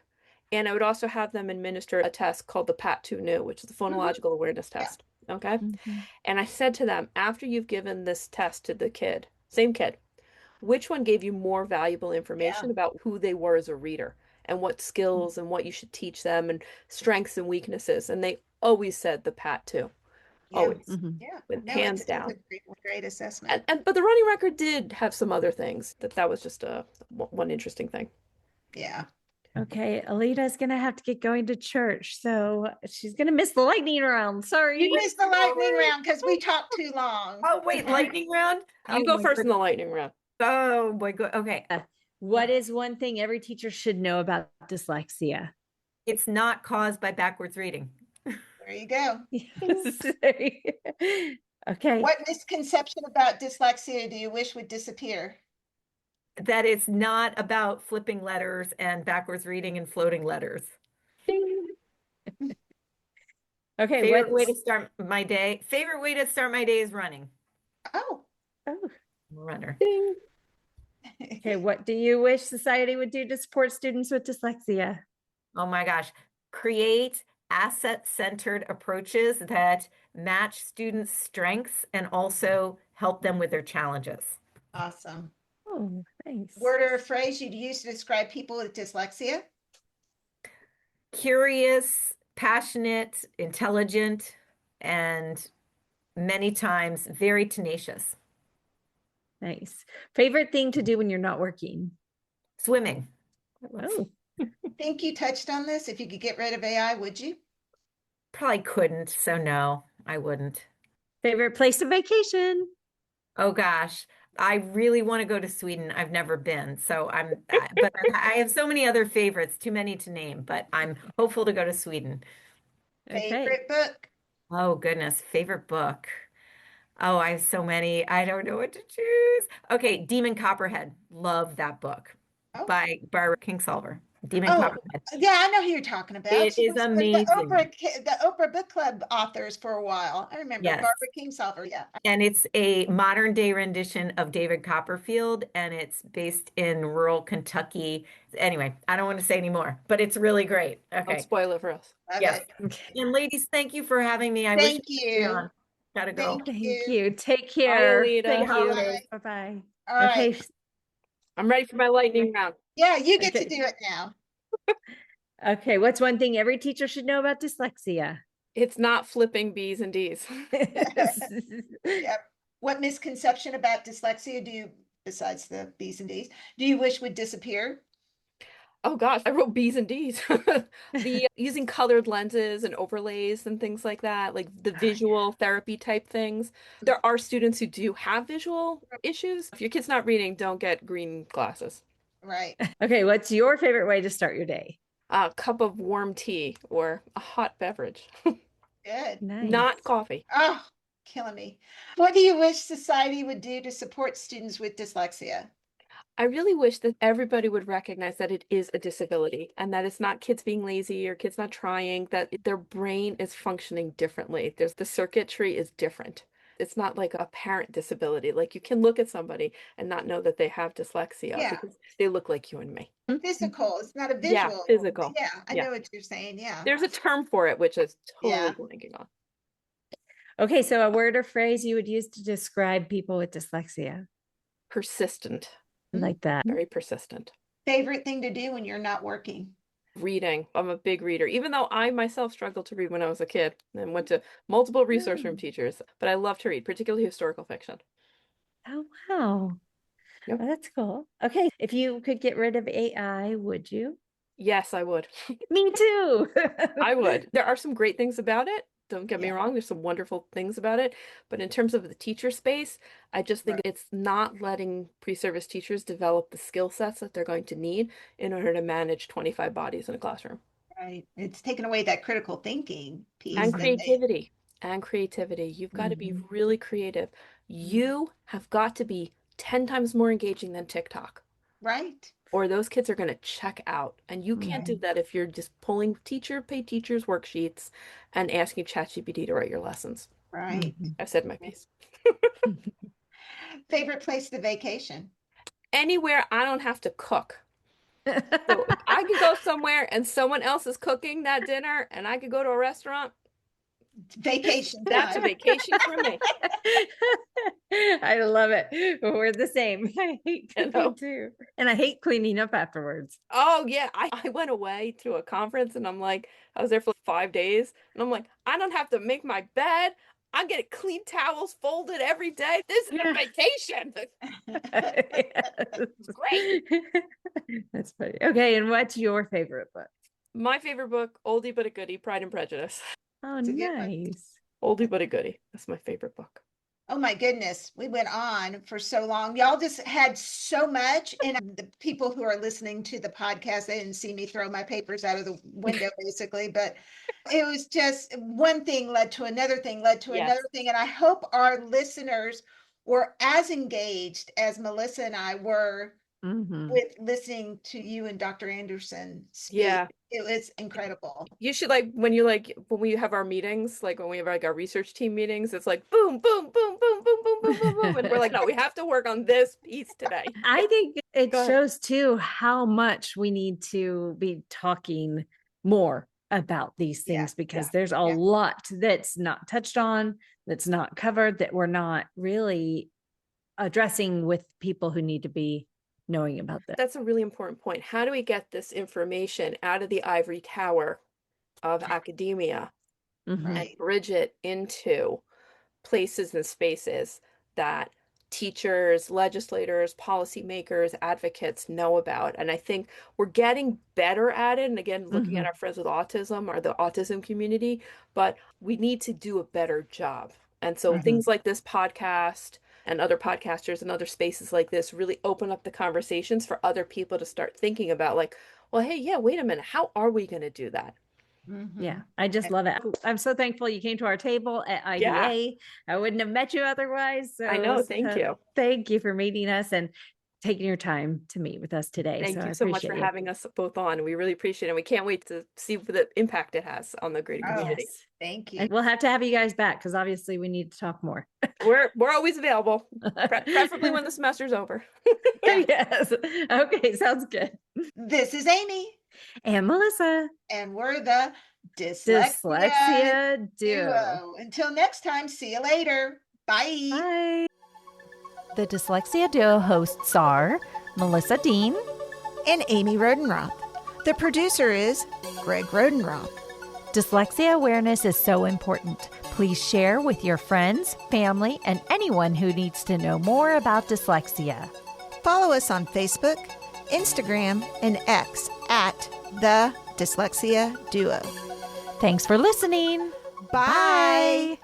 and I would also have them administer a test called the PAT-2 which is the phonological awareness test. Okay. And I said to them, after you've given this test to the kid, same kid, which one gave you more valuable information about who they were as a reader? and what skills and what you should teach them and strengths and weaknesses. And they always said the PAT too. Yeah. Always. Mhm. Yeah. With No, hands it's down. a great assessment. But the running record did have some other things. That was just one interesting thing. Yeah. Okay, Alida's gonna have to get going to church, so she's gonna miss the lightning round. Sorry. You missed the lightning round because we talked too long. Oh, wait, lightning round? You Oh go my first in the goodness. lightning round. Oh my God. Okay. What is one thing every teacher should know about dyslexia? It's not caused by backwards reading. There you go. Okay. What misconception about dyslexia do you wish would disappear? That it's not about flipping letters and backwards reading and floating letters. Okay, Favorite way to start my day. Favorite way to start my day is running. Oh. oh, I'm a runner. Ding. okay, what do you wish society would do to support students with dyslexia? Oh my gosh. Create asset-centered approaches that match students' strengths and also help them with their challenges. Awesome. Oh, thanks. Word or a phrase you'd use to describe people with dyslexia? Curious, passionate, intelligent, and many times very tenacious. Nice. Favorite thing to do when you're not working? Swimming. Oh, Think you touched on this. If you could get rid of AI, would you? Probably couldn't, so no, I wouldn't. favorite place to vacation? Oh gosh, I really want to go to Sweden. I've never been, so but I have so many other favorites, too many to name, but I'm hopeful to go to Sweden. Okay. Favorite book? Oh goodness, favorite book. Oh, I have so many. I don't know what to choose. Okay, Demon Copperhead. Love that book Oh. by Barbara Kingsolver. Demon Oh, Copperhead. yeah, I know who you're talking about. It She is was with amazing. the Oprah Book Club authors for a while. I remember Yes. Barbara Kingsolver. Yeah. And it's a modern day rendition of David Copperfield, and it's based in rural Kentucky. Anyway, I don't want to say any more, but it's really great. Don't Okay. spoil it for us. Love Yes. it. Okay. And ladies, thank you for having me. I wish Thank I could stay you. on. Gotta go. Thank Thank you. you. Take care. Alida. Thank Happy you. holidays. Bye-bye. All right. Okay. I'm ready for my lightning round. Yeah, you get to Okay. do it now. Okay. What's one thing every teacher should know about dyslexia? It's not flipping B's and D's. Yep. What misconception about dyslexia besides the B's and D's, do you wish would disappear? Oh gosh, I wrote B's and D's. The using colored lenses and overlays and things like that, like the visual therapy type things. There are students who do have visual issues. If your kid's not reading, don't get green glasses. Right. Okay. What's your favorite way to start your day? A cup of warm tea or a hot beverage, Good. Nice. not coffee. Oh, killing me. What do you wish society would do to support students with dyslexia? I really wish that everybody would recognize that it is a disability and that it's not kids being lazy or kids not trying, that their brain is functioning differently. The circuitry is different. It's not like a parent disability. Like you can look at somebody and not know that they have dyslexia Yeah. because they look like you and me. Physical. It's not a Yeah, visual. physical. Yeah, I Yeah. know what you're saying. Yeah. There's a term for it, which is totally Yeah. blanking on. Okay. So a word or phrase you would use to describe people with dyslexia. Persistent, I like that. very persistent. Favorite thing to do when you're not working? Reading. I'm a big reader, even though I myself struggled to read when I was a kid and went to multiple resource room teachers, but I love to read, particularly historical fiction. Oh, wow. Yep. Oh, that's cool. Okay. If you could get rid of AI, would you? Yes, I would. Me too. I would. There are some great things about it. Don't get me Yeah. wrong. There's some wonderful things about it. But in terms of the teacher space, I just think it's not letting pre-service teachers develop the skill sets that they're going to need in order to manage 25 bodies in a classroom. Right. It's taken away that critical thinking piece. And that creativity. And creativity. You've got to be Mhm. really creative. You have got to be 10 times more engaging than TikTok, Right. or those kids are going to check out. And you can't do that if you're just pulling paid teachers' worksheets and asking ChatGPT to write your lessons. Right. I've said my piece. Favorite place to vacation? Anywhere I don't have to cook. So if I could go somewhere and someone else is cooking that dinner and I could go to a restaurant, Vacation That's a time. vacation for me. I love it. We're the same. I hate I cooking know. too. And I hate cleaning up afterwards. Oh yeah, I went away to a conference and I'm like, I was there for 5 days and I'm like, I don't have to make my bed. I'm getting clean towels folded every day. This is a vacation. It's great. That's funny. Okay, and what's your favorite book? My favorite book, Oldie but a Goodie, Pride and Prejudice. Oh, It's a good one. nice. Oldie but a Goodie. That's my favorite book. Oh my goodness, we went on for so long. Y'all just had so much. And the people who are listening to the podcast, they didn't see me throw my papers out of the window, basically. But it was just one thing led to another thing, led to Yes. another thing. And I hope our listeners were as engaged as Melissa and I were Mhm. with listening to you and Dr. Anderson speak. Yeah. It was incredible. You should when we have our meetings, like when we have like our research team meetings, it's like boom, boom, boom, boom, boom, boom, boom, boom, boom. And we're like, no, we have to work on this piece today. I think it Go ahead. shows too how much we need to be talking more about these Yeah, things because yeah, there's a yeah. lot that's not touched on, that's not covered, that we're not really addressing with people who need to be knowing about this. That's a really important point. How do we get this information out of the ivory tower of academia Mhm. and Right. bridge it into places and spaces that teachers, legislators, policymakers, advocates know about? And I think we're getting better at it. And again, looking at Mhm. our friends with autism or the autism community, but we need to do a better job. And so Mhm. things like this podcast and other podcasters and other spaces like this really open up the conversations for other people to start thinking about like, well, hey, yeah, wait a minute. How are we going to do that? Yeah, Mhm. I just love it. I'm so thankful you came to our table at Yeah. IDA. I wouldn't have met you otherwise. I know. So Thank you. Thank you for meeting us and taking your time to meet with us today. Thank So I you so much for appreciate you. having us both on. We really appreciate it. We can't wait to see the impact it has on the greater Oh, community. Yes. thank you. And we'll have to have you guys back because obviously we need to talk more. We're always available, preferably when the semester's over. Yeah. Yes. Okay, sounds good. This is Amy, And Melissa, and we're the Dyslexia Duo. Until next time, see you later. Bye. Bye. The Dyslexia Duo hosts are Melissa Dean and Amy Rodenroth. The producer is Greg Rodenroth. Dyslexia awareness is so important. Please share with your friends, family, and anyone who needs to know more about dyslexia. Follow us on Facebook, Instagram, and X at The Dyslexia Duo. Thanks for listening. Bye.